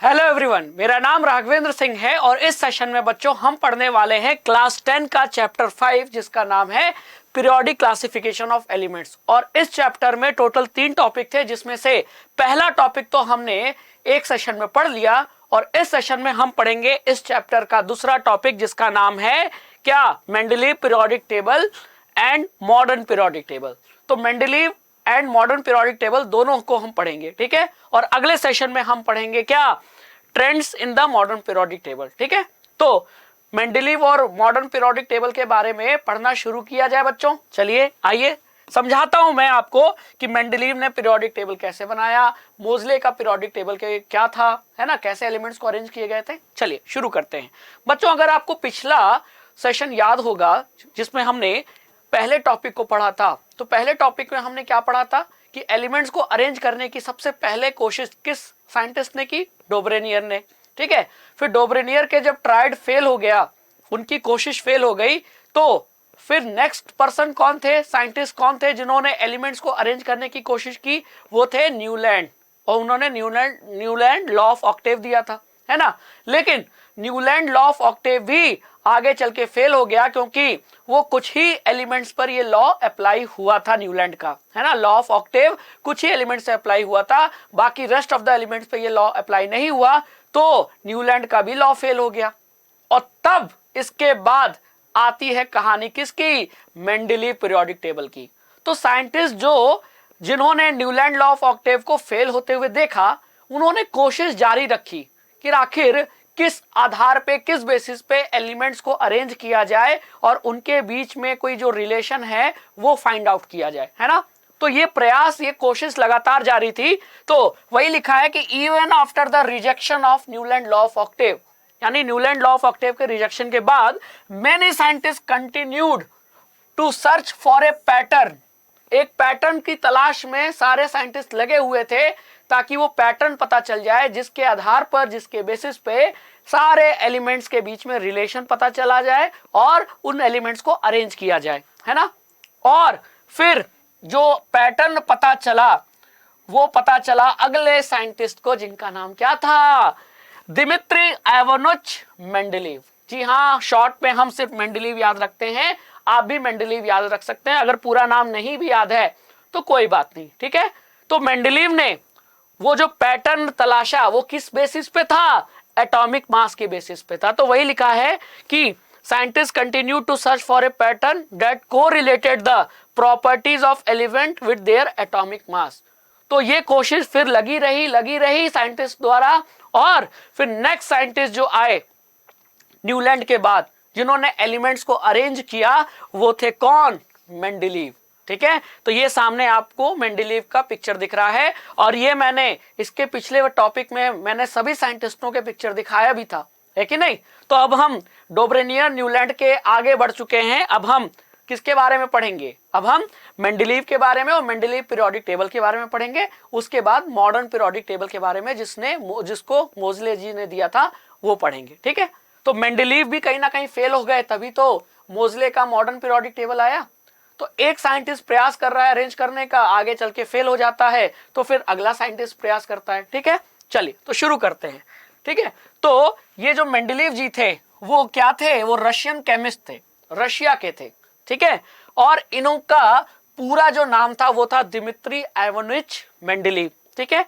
Hello everyone, मेरा नाम राघवेंद्र सिंह है और इस सेशन में बच्चों हम पढ़ने वाले हैं क्लास 10 का चैप्टर 5 जिसका नाम है पीरियोडिक क्लासिफिकेशन ऑफ एलिमेंट्स। और इस चैप्टर में टोटल 3 टॉपिक थे, जिसमें से पहला टॉपिक तो हमने एक सेशन में पढ़ लिया और इस सेशन में हम पढ़ेंगे इस चैप्टर का दूसरा टॉपिक जिसका नाम है क्या, Mendeleev periodic table and modern periodic table. तो Mendeleev and modern periodic table दोनों को हम पढ़ेंगे, ठीक है। और अगले सेशन में हम पढ़ेंगे क्या, trends in the modern periodic table, ठीक है। तो मेंडलीव और मॉडर्न पीरियोडिक टेबल के बारे में पढ़ना शुरू किया जाए बच्चों। चलिए आइए समझाता हूं मैं आपको कि मेंडलीव ने पीरियोडिक टेबल कैसे बनाया, मोज़ले का पीरियोडिक टेबल के क्या था, है ना, कैसे एलिमेंट्स को अरेंज किए गए थे। चलिए शुरू करते हैं बच्चों। अगर आपको पिछला सेशन याद होगा जिसमें हमने पहले टॉपिक को पढ़ा था, तो पहले टॉपिक में हमने क्या पढ़ा था कि एलिमेंट्स को अरेंज करने की सबसे पहले कोशिश किस साइंटिस्ट ने की, डोब्रेनियर ने, ठीक है। फिर डोब्रेनियर के जब ट्रायड फेल हो गया, उनकी कोशिश फेल हो गई, तो फिर नेक्स्ट पर्सन कौन थे, साइंटिस्ट कौन थे जिन्होंने एलिमेंट्स को अरेंज करने की कोशिश की, वो थे न्यूलैंड। और उन्होंने न्यूलैंड लॉ ऑफ ऑक्टेव दिया था, है ना। लेकिन न्यूलैंड लॉ ऑफ ऑक्टेव भी आगे चल के फेल हो गया क्योंकि वो कुछ ही एलिमेंट्स पर ये लॉ अप्लाई हुआ था न्यूलैंड का, है ना। लॉ ऑफ ऑक्टेव कुछ ही एलिमेंट्स से अप्लाई हुआ था, बाकी रेस्ट ऑफ द एलिमेंट्स पे ये लॉ अप्लाई नहीं हुआ, तो न्यूलैंड का भी लॉ फेल हो गया। और तब इसके बाद आती है कहानी किसकी, मेंडलीव पीरियोडिक टेबल की। तो साइंटिस्ट जिन्होंने न्यूलैंड लॉ ऑफ ऑक्टेव को फेल होते हुए देखा, उन्होंने कोशिश जारी रखी कि आखिर किस आधार पे, किस बेसिस पे एलिमेंट्स को अरेंज किया जाए और उनके बीच में कोई जो रिलेशन है वो फाइंड आउट किया जाए, है ना। तो ये प्रयास, ये कोशिश लगातार जारी थी। तो वही लिखा है कि even after the rejection of Newland law of octave, यानी न्यूलैंड लॉ ऑफ ऑक्टेव के रिजेक्शन के बाद many scientist continued to search for a pattern. एक पैटर्न की तलाश में सारे साइंटिस्ट लगे हुए थे ताकि वो पैटर्न पता चल जाए जिसके आधार पर, जिसके बेसिस पे सारे एलिमेंट्स के बीच में रिलेशन पता चला जाए और उन एलिमेंट्स को अरेंज किया जाए, है ना। और फिर जो पैटर्न पता चला, वो पता चला अगले साइंटिस्ट को, जिनका नाम क्या था, दिमित्री इवानोविच मेंडलीव। जी हाँ, शॉर्ट में हम सिर्फ मेंडलीव याद रखते हैं, आप भी मेंडलीव याद रख सकते हैं। अगर पूरा नाम नहीं भी याद है तो कोई बात नहीं, ठीक है। तो मेंडलीव ने वो जो पैटर्न तलाशा वो किस बेसिस पे था, एटॉमिक मास के बेसिस पे था। तो वही लिखा है कि scientist continue to search for a pattern that correlated the properties of element with their atomic mass. तो ये कोशिश फिर लगी रही साइंटिस्ट द्वारा। और फिर नेक्स्ट साइंटिस्ट जो आए न्यूलैंड के बाद, जिन्होंने एलिमेंट्स को अरेंज किया, वो थे कौन, मेंडलीव, ठीक है। तो ये सामने आपको मेंडलीव का पिक्चर दिख रहा है और ये मैंने इसके पिछले टॉपिक में मैंने सभी साइंटिस्टों के पिक्चर दिखाया भी था, है कि नहीं। तो अब हम डोब्रेनियर, न्यूलैंड के आगे बढ़ चुके हैं। अब हम किसके बारे में पढ़ेंगे, अब हम मेंडलीव के बारे में और मेंडलीव पीरियोडिक टेबल के बारे में पढ़ेंगे। उसके बाद मॉडर्न पीरियोडिक टेबल के बारे में जिसको मोज़ले जी ने दिया था वो पढ़ेंगे, ठीक है। तो मेंडलीव भी कहीं ना कहीं फेल हो गए, तभी तो मोज़ले का मॉडर्न पीरियोडिक टेबल आया। तो एक साइंटिस्ट प्रयास कर रहा है अरेंज करने का, आगे चल के फेल हो जाता है, तो फिर अगला साइंटिस्ट प्रयास करता है, ठीक है। चलिए तो शुरू करते हैं, ठीक है। तो ये जो मेंडलीव जी थे वो क्या थे, वो रशियन केमिस्ट थे, रशिया के थे, ठीक है। और इनका पूरा जो नाम था वो था दिमित्री इवानोविच मेंडलीव, ठीक है।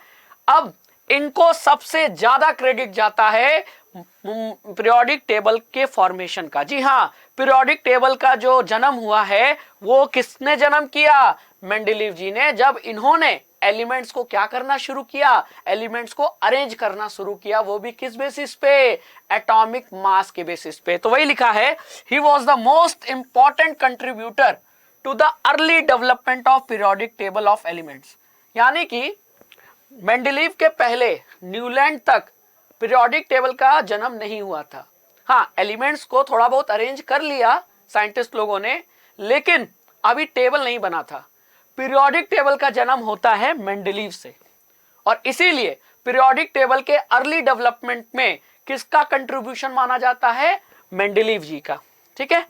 अब इनको सबसे ज्यादा क्रेडिट जाता है पीरियोडिक टेबल के फॉर्मेशन का। जी हाँ, पीरियोडिक टेबल का जो जन्म हुआ है वो किसने जन्म किया, मेंडलीव जी ने, जब इन्होंने एलिमेंट्स को क्या करना शुरू किया, एलिमेंट्स को अरेंज करना शुरू किया, वो भी किस बेसिस पे, एटॉमिक मास के बेसिस पे। तो वही लिखा है, he was the most important contributor to the early development of periodic table of elements. यानी कि मेंडलीव के पहले न्यूलैंड तक पीरियोडिक टेबल का जन्म नहीं हुआ था। हाँ, एलिमेंट्स को थोड़ा बहुत अरेंज कर लिया साइंटिस्ट लोगों ने, लेकिन अभी टेबल नहीं बना था। पीरियोडिक टेबल का जन्म होता है मेंडलीव से, और इसीलिए पीरियोडिक टेबल के अर्ली डेवलपमेंट में किसका कंट्रीब्यूशन माना जाता है, मेंडलीव जी का, ठीक है।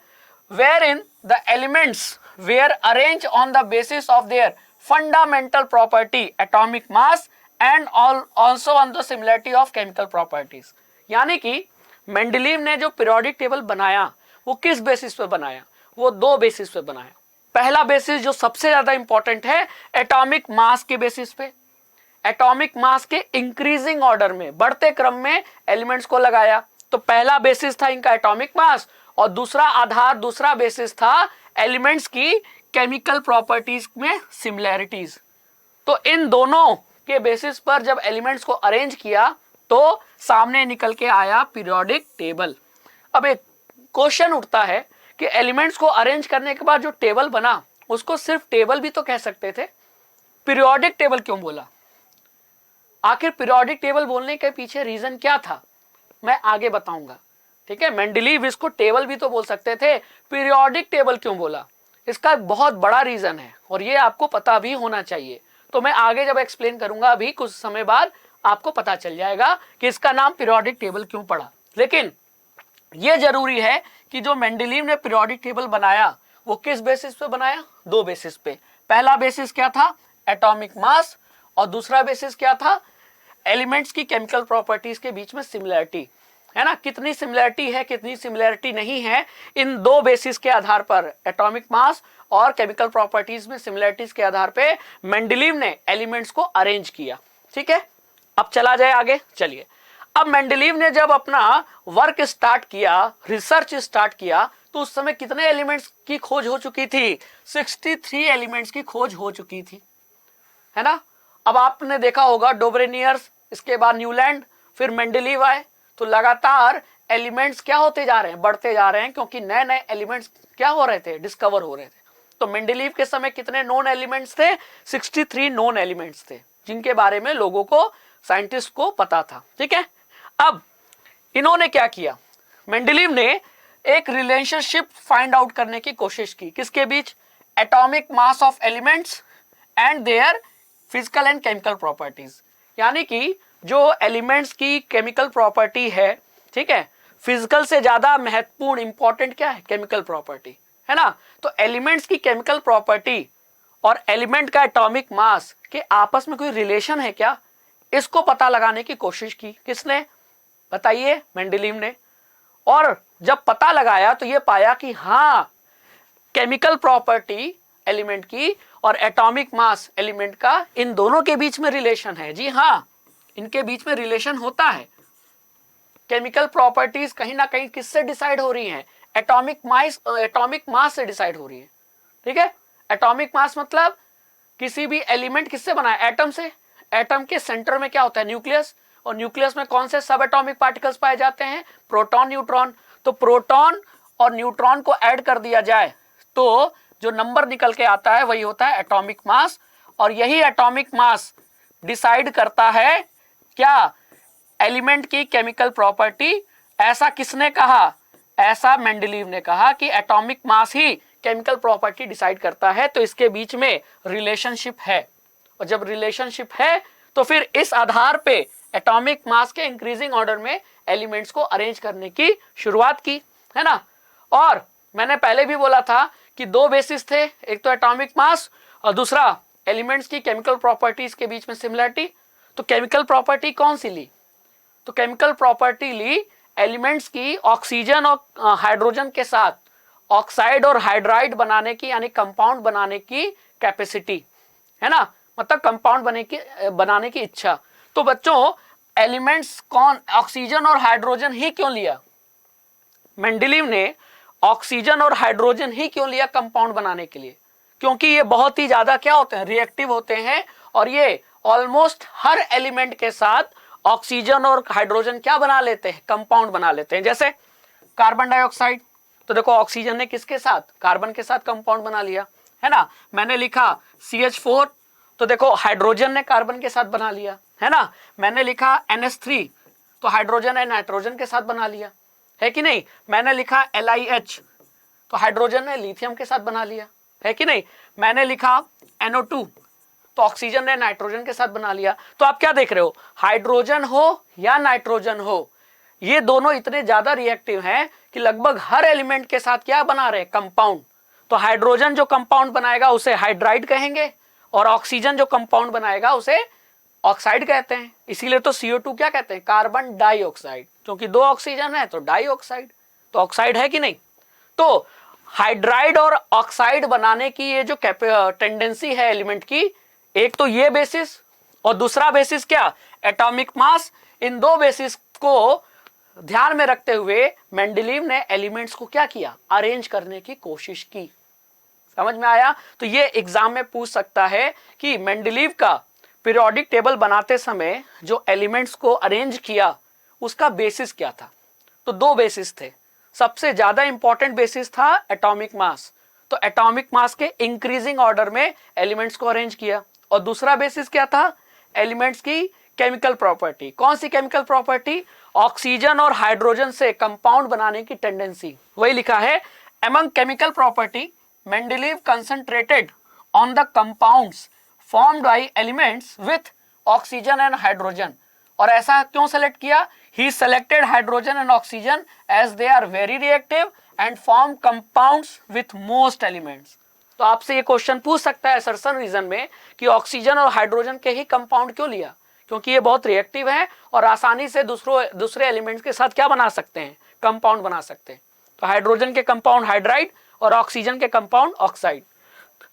Where in the elements were arrange on the basis of their fundamental property atomic mass and also on the similarity of chemical properties. यानी कि मेंडलीव ने जो पीरियोडिक टेबल बनाया वो किस बेसिस पे बनाया, वो दो बेसिस पे बनाया। पहला बेसिस जो सबसे ज्यादा इंपॉर्टेंट है, एटॉमिक मास के बेसिस पे, एटॉमिक मास के इंक्रीजिंग ऑर्डर में, बढ़ते क्रम में एलिमेंट्स को लगाया। तो पहला बेसिस था इनका एटॉमिक मास, और दूसरा आधार, दूसरा बेसिस था एलिमेंट्स की केमिकल प्रॉपर्टीज में सिमिलैरिटीज। तो इन दोनों के बेसिस पर जब एलिमेंट्स को अरेंज किया तो सामने निकल के आया पीरियोडिक टेबल। अब एक क्वेश्चन उठता है कि एलिमेंट्स को अरेंज करने के बाद जो टेबल बना उसको सिर्फ टेबल भी तो कह सकते थे, पीरियोडिक टेबल क्यों बोला? आखिर पीरियोडिक टेबल बोलने के पीछे रीजन क्या था, मैं आगे बताऊंगा। ठीक है, मेंडलीव इसको टेबल भी तो बोल सकते थे, पीरियोडिक टेबल क्यों बोला? इसका बहुत बड़ा रीजन है और ये आपको पता भी होना चाहिए। तो मैं आगे जब एक्सप्लेन करूंगा, अभी कुछ समय बाद आपको पता चल जाएगा कि इसका नाम पीरियोडिक टेबल क्यों पड़ा। लेकिन यह जरूरी है कि जो मेंडलीव ने पीरियोडिक टेबल बनाया वो किस बेसिस पे बनाया? दो बेसिस पे। पहला बेसिस क्या था? एटॉमिक मास, और दूसरा बेसिस क्या था? एलिमेंट्स की केमिकल प्रॉपर्टीज के बीच में सिमिलरिटी, है ना। कितनी सिमिलरिटी है, कितनी सिमिलरिटी नहीं है, इन दो बेसिस के आधार पर, एटॉमिक मास और केमिकल प्रॉपर्टीज में सिमिलरिटीज के आधार पे मेंडलीव ने एलिमेंट्स को अरेंज किया। ठीक है, अब चला जाए आगे। चलिए, अब मेंडलीव ने जब अपना वर्क स्टार्ट किया, रिसर्च स्टार्ट किया, तो उस समय कितने एलिमेंट्स की खोज हो चुकी थी? 63 एलिमेंट्स की खोज हो चुकी थी, है ना। अब आपने देखा होगा डोब्रेनियर्स, इसके बाद न्यूलैंड, फिर मेंडलीव आए, तो लगातार एलिमेंट्स क्या होते जा रहे हैं? बढ़ते जा रहे हैं, क्योंकि नए नए एलिमेंट्स क्या हो रहे थे? डिस्कवर हो रहे थे। तो मेंडलीव के समय कितने नोन एलिमेंट्स थे? 63 नोन एलिमेंट्स थे, जिनके बारे में लोगों को, साइंटिस्ट को पता था। ठीक है, अब इन्होंने क्या किया? मेंडलीव ने एक रिलेशनशिप फाइंड आउट करने की कोशिश की, किसके बीच? Atomic mass of elements and their physical and chemical properties. यानी कि जो एलिमेंट्स की केमिकल प्रॉपर्टी है, ठीक है, फिजिकल से ज्यादा महत्वपूर्ण, इंपॉर्टेंट क्या है? केमिकल प्रॉपर्टी, है ना। तो एलिमेंट्स की केमिकल प्रॉपर्टी और एलिमेंट का एटॉमिक मास के आपस में कोई रिलेशन है क्या, इसको पता लगाने की कोशिश की। किसने? बताइए, मेंडलीव ने। और जब पता लगाया तो ये पाया कि हाँ, केमिकल प्रॉपर्टी एलिमेंट की और एटॉमिक मास एलिमेंट का, इन दोनों के बीच में रिलेशन है। जी हाँ, इनके बीच में रिलेशन होता है। केमिकल प्रॉपर्टीज कहीं ना कहीं किससे डिसाइड हो रही हैं? एटॉमिक मास से डिसाइड हो रही है। ठीक है, एटॉमिक मास मतलब किसी भी एलिमेंट किससे बना है? एटम से। एटम के सेंटर में क्या होता है? न्यूक्लियस। और न्यूक्लियस में कौन से सब एटॉमिक पार्टिकल्स पाए जाते हैं? Proton, neutron. तो प्रोटॉन और न्यूट्रॉन को ऐड कर दिया जाए तो जो नंबर निकल के आता है वही होता है एटॉमिक मास। और यही एटॉमिक मास डिसाइड करता है क्या? एलिमेंट की केमिकल प्रॉपर्टी। ऐसा किसने कहा? ऐसा मेंडलीव ने कहा कि एटॉमिक मास ही केमिकल प्रॉपर्टी डिसाइड करता है। तो इसके बीच में रिलेशनशिप है, और जब रिलेशनशिप है तो फिर इस आधार पे एटॉमिक मास के इंक्रीजिंग ऑर्डर में एलिमेंट्स को अरेंज करने की शुरुआत की, है ना। और मैंने पहले भी बोला था कि दो बेसिस थे, एक तो एटॉमिक मास और दूसरा एलिमेंट्स की केमिकल प्रॉपर्टीज के बीच में सिमिलरिटी। तो केमिकल प्रॉपर्टी कौन सी ली? तो केमिकल प्रॉपर्टी ली एलिमेंट्स की ऑक्सीजन और हाइड्रोजन के साथ ऑक्साइड और हाइड्राइड बनाने की, यानी कंपाउंड बनाने की कैपेसिटी, है ना, मतलब कंपाउंड बनाने की इच्छा। तो बच्चों, एलिमेंट्स कौन? ऑक्सीजन और हाइड्रोजन ही क्यों लिया? मेंडलीव ने ऑक्सीजन और हाइड्रोजन ही क्यों लिया कंपाउंड बनाने के लिए? क्योंकि ये बहुत ही ज्यादा क्या होते हैं? रिएक्टिव होते हैं, और ये ऑलमोस्ट हर एलिमेंट के साथ ऑक्सीजन और हाइड्रोजन क्या बना लेते हैं? कंपाउंड बना लेते हैं। जैसे कार्बन डाइऑक्साइड, तो देखो ऑक्सीजन ने किसके साथ? कार्बन के साथ कंपाउंड बना लिया, है ना। मैंने लिखा CH4, तो देखो हाइड्रोजन ने कार्बन के साथ बना लिया, है ना। मैंने लिखा NH3, तो हाइड्रोजन ने नाइट्रोजन के साथ बना लिया, है कि नहीं। मैंने लिखा LiH, तो हाइड्रोजन ने लिथियम के साथ बना लिया, है कि नहीं। मैंने लिखा NO2, तो ऑक्सीजन ने नाइट्रोजन के साथ बना लिया। तो आप क्या देख रहे हो? हाइड्रोजन हो या नाइट्रोजन हो, ये दोनों इतने ज्यादा रिएक्टिव हैं कि लगभग हर एलिमेंट के साथ क्या बना रहे हैं? कंपाउंड। तो हाइड्रोजन जो कंपाउंड बनाएगा उसे हाइड्राइड कहेंगे, और ऑक्सीजन जो कंपाउंड बनाएगा उसे ऑक्साइड कहते हैं, इसीलिए तो CO2 क्या कहते हैं, कार्बन डाइऑक्साइड, क्योंकि 2 ऑक्सीजन है तो डाइऑक्साइड, तो ऑक्साइड है कि नहीं। तो हाइड्राइड और ऑक्साइड बनाने की ये जो टेंडेंसी है एलिमेंट की, एक तो ये बेसिस और दूसरा बेसिस क्या, एटॉमिक मास। इन दो बेसिस को ध्यान में रखते हुए मेंडलीव ने एलिमेंट्स को क्या किया, अरेंज करने की कोशिश की। समझ में आया। तो ये एग्जाम में पूछ सकता है कि मेंडलीव का पीरियोडिक टेबल बनाते समय जो एलिमेंट्स को अरेंज किया उसका बेसिस क्या था। तो 2 बेसिस थे। सबसे ज्यादा इंपॉर्टेंट बेसिस था एटॉमिक मास, तो एटॉमिक मास के इंक्रीजिंग ऑर्डर में एलिमेंट्स को अरेंज किया। और दूसरा बेसिस क्या था, एलिमेंट्स की केमिकल प्रॉपर्टी। कौन सी केमिकल प्रॉपर्टी, ऑक्सीजन और हाइड्रोजन से कंपाउंड बनाने की टेंडेंसी, वही लिखा है। Among chemical property Mendeleev concentrated on the compounds formed by elements with oxygen and hydrogen. और ऐसा क्यों सेलेक्ट किया, he selected hydrogen and oxygen as they are very reactive and form compounds with most elements. तो आपसे ये question पूछ सकता है असर्शन रीजन में कि ऑक्सीजन और हाइड्रोजन के ही कंपाउंड क्यों लिया, क्योंकि ये बहुत रिएक्टिव है और आसानी से दूसरे एलिमेंट्स के साथ क्या बना सकते हैं, कंपाउंड बना सकते हैं। तो हाइड्रोजन के कंपाउंड हाइड्राइड और ऑक्सीजन के compound oxide.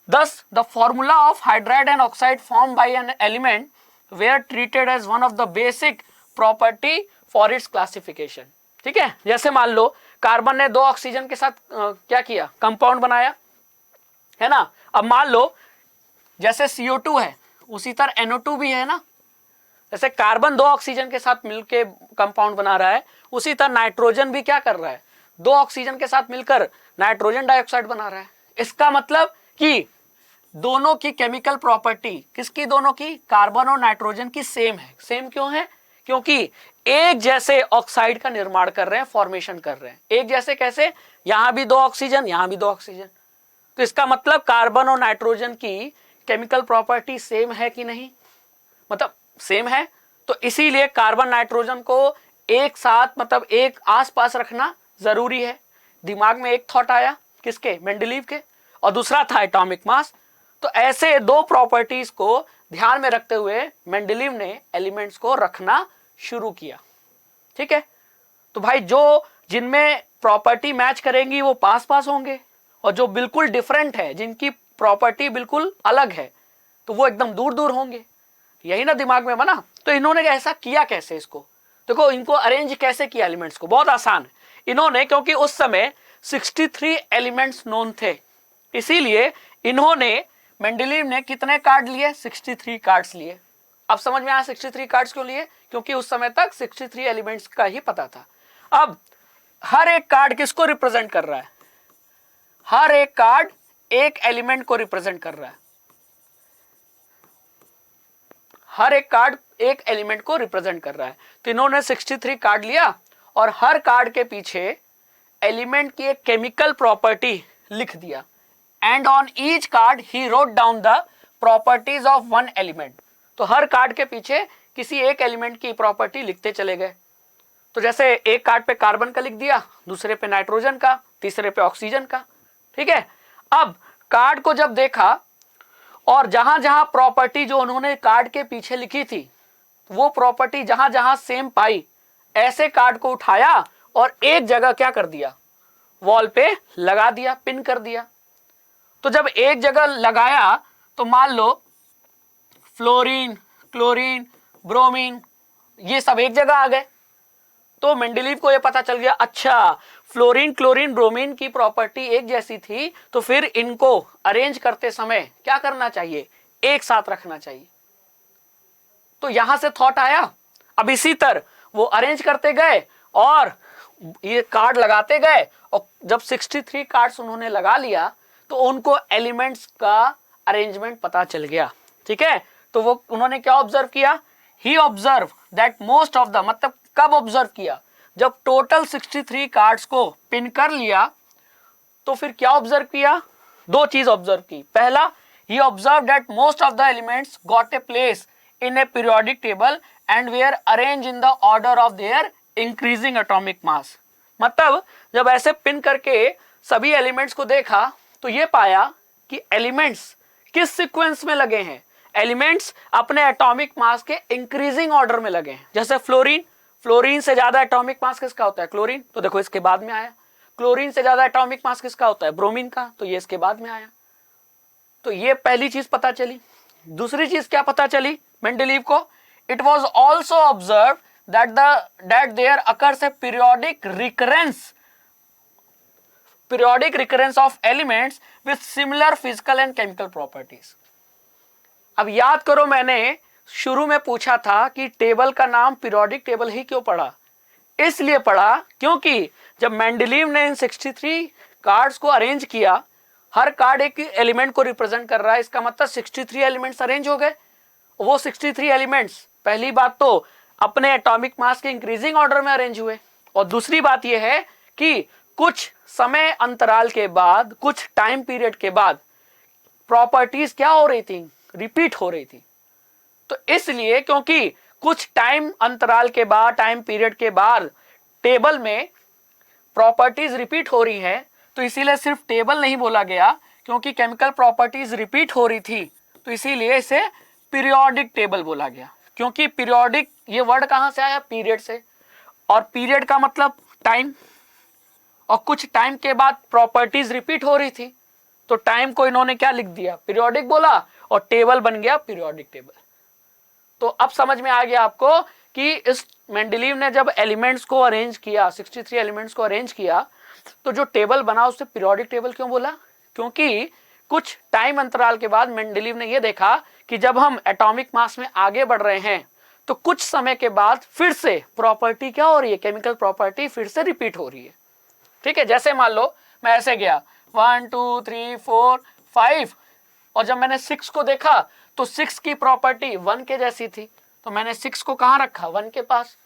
Thus, the formula of hydride and oxide formed by an element were treated as one of the basic property for its classification. ठीक है, जैसे मान लो कार्बन ने 2 ऑक्सीजन के साथ क्या किया, कंपाउंड बनाया, है ना। अब मान लो जैसे CO2 है उसी तरह NO2 भी है ना। जैसे कार्बन 2 ऑक्सीजन के साथ मिलके कंपाउंड बना रहा है, उसी तरह नाइट्रोजन भी क्या कर रहा है, 2 ऑक्सीजन के साथ मिलकर नाइट्रोजन डाइऑक्साइड बना रहा है। इसका मतलब कि दोनों की केमिकल प्रॉपर्टी, किसकी, दोनों की, कार्बन और नाइट्रोजन की सेम है। सेम क्यों है, क्योंकि एक जैसे ऑक्साइड का निर्माण कर रहे हैं, फॉर्मेशन कर रहे हैं। एक जैसे कैसे, यहां भी 2 ऑक्सीजन, यहां भी 2 ऑक्सीजन। तो इसका मतलब कार्बन और नाइट्रोजन की केमिकल प्रॉपर्टी सेम है कि नहीं, मतलब सेम है। तो इसीलिए कार्बन नाइट्रोजन को एक साथ, मतलब एक आसपास रखना जरूरी है। दिमाग में एक थॉट आया, किसके, मेंडलीव के, और दूसरा था एटॉमिक मास। तो ऐसे 2 प्रॉपर्टीज को ध्यान में रखते हुए मेंडलीव ने एलिमेंट्स को रखना शुरू किया। ठीक है, तो भाई जो जिनमें प्रॉपर्टी मैच करेंगी वो पास पास होंगे, और जो बिल्कुल डिफरेंट है, जिनकी प्रॉपर्टी बिल्कुल अलग है, तो वो एकदम दूर दूर होंगे। यही ना दिमाग में बना। तो इन्होंने ऐसा किया कैसे, इसको देखो, इनको अरेंज कैसे किया एलिमेंट्स को, बहुत आसान है। इन्होंने, क्योंकि उस समय 63 एलिमेंट्स नोन थे, इसीलिए इन्होंने, मेंडलीव ने कितने कार्ड लिए, 63 कार्ड्स लिए। अब समझ में आया 63 कार्ड्स क्यों लिए, क्योंकि उस समय तक 63 एलिमेंट्स का ही पता था। अब हर एक कार्ड किसको रिप्रेजेंट कर रहा है, हर एक कार्ड एक एलिमेंट को रिप्रेजेंट कर रहा है। हर एक कार्ड एक एलिमेंट को रिप्रेजेंट कर रहा है। तो इन्होंने 63 कार्ड लिया और हर कार्ड के पीछे एलिमेंट की एक केमिकल प्रॉपर्टी लिख दिया। And on each card he wrote down the properties of one element. तो हर कार्ड के पीछे किसी एक एलिमेंट की प्रॉपर्टी लिखते चले गए। तो जैसे एक कार्ड पे कार्बन का लिख दिया, दूसरे पे नाइट्रोजन का, तीसरे पे ऑक्सीजन का। ठीक है, अब कार्ड को जब देखा और जहां जहां प्रॉपर्टी जो उन्होंने कार्ड के पीछे लिखी थी, वो प्रॉपर्टी जहां जहां सेम पाई, ऐसे कार्ड को उठाया और एक जगह क्या कर दिया, वॉल पे लगा दिया, पिन कर दिया। तो जब एक जगह लगाया तो मान लो फ्लोरीन, क्लोरीन, ब्रोमीन, ये सब एक जगह आ गए। तो मेंडलीव को ये पता चल गया, अच्छा फ्लोरीन, क्लोरीन, ब्रोमीन की प्रॉपर्टी एक जैसी थी, तो फिर इनको अरेंज करते समय क्या करना चाहिए, एक साथ रखना चाहिए। तो यहां से थॉट आया। अब इसी तरह वो अरेंज करते गए और ये कार्ड लगाते गए, और जब 63 कार्ड्स उन्होंने लगा लिया तो उनको एलिमेंट्स का अरेंजमेंट पता चल गया। ठीक है, तो वो उन्होंने क्या ऑब्जर्व किया, he observe that most of the, मतलब कब ऑब्जर्व किया, जब टोटल 63 कार्ड्स को पिन कर लिया तो फिर क्या ऑब्जर्व किया, 2 चीज ऑब्जर्व की। पहला, he observe that most of the elements got a place in a periodic table and were arrange in the order of their increasing atomic mass. मतलब जब ऐसे पिन करके सभी एलिमेंट्स को देखा तो ये पाया कि एलिमेंट्स किस सीक्वेंस में लगे हैं, एलिमेंट्स अपने एटॉमिक मास के इंक्रीजिंग ऑर्डर में लगे हैं। जैसे फ्लोरीन, फ्लोरीन से ज्यादा एटॉमिक मास किसका होता है? क्लोरीन, तो देखो इसके बाद में आया। क्लोरीन से ज्यादा एटॉमिक मास किसका होता है? ब्रोमीन का, तो ये इसके बाद में आया। तो ये पहली चीज पता चली। दूसरी चीज क्या पता चली मेंडेलीव को? It was also observe that there occurs a periodic recurrence of elements with similar physical and chemical properties। अब याद करो, मैंने शुरू में पूछा था कि टेबल का नाम पीरियोडिक टेबल ही क्यों पड़ा? इसलिए पड़ा क्योंकि जब मेंडेलीव ने इन 63 कार्ड्स को अरेंज किया, हर कार्ड एक एलिमेंट को रिप्रेजेंट कर रहा है, इसका मतलब 63 एलिमेंट्स अरेंज हो गए। वो 63 एलिमेंट्स पहली बात तो अपने एटॉमिक मास के इंक्रीजिंग ऑर्डर में अरेंज हुए, और दूसरी बात यह है कि कुछ समय अंतराल के बाद, कुछ टाइम पीरियड के बाद प्रॉपर्टीज क्या हो रही थी? रिपीट हो रही थी। तो इसलिए क्योंकि कुछ टाइम अंतराल के बाद, टाइम पीरियड के बाद टेबल में प्रॉपर्टीज रिपीट हो रही है, तो इसीलिए सिर्फ टेबल नहीं बोला गया, क्योंकि केमिकल प्रॉपर्टीज रिपीट हो रही थी, तो इसीलिए इसे पीरियोडिक टेबल बोला गया। क्योंकि पीरियोडिक ये वर्ड कहां से आया? पीरियड से, और पीरियड का मतलब टाइम, और कुछ टाइम के बाद प्रॉपर्टीज रिपीट हो रही थी, तो टाइम को इन्होंने क्या लिख दिया? पीरियोडिक बोला, और टेबल बन गया पीरियोडिक टेबल। तो अब समझ में आ गया आपको कि इस मेंडेलीव ने जब एलिमेंट्स को अरेंज किया, 63 एलिमेंट्स को अरेंज किया, तो जो टेबल बना उसे पीरियोडिक टेबल क्यों बोला? क्योंकि कुछ टाइम अंतराल के बाद मेंडेलीव ने यह देखा कि जब हम एटॉमिक मास में आगे बढ़ रहे हैं, तो कुछ समय के बाद फिर से प्रॉपर्टी क्या हो रही है? केमिकल प्रॉपर्टी फिर से रिपीट हो रही है। ठीक है, जैसे मान लो मैं ऐसे गया 1 2 3 4 5, और जब मैंने 6 को देखा तो 6 की प्रॉपर्टी 1 के जैसी थी, तो मैंने 6 को कहां रखा? 1 के पास।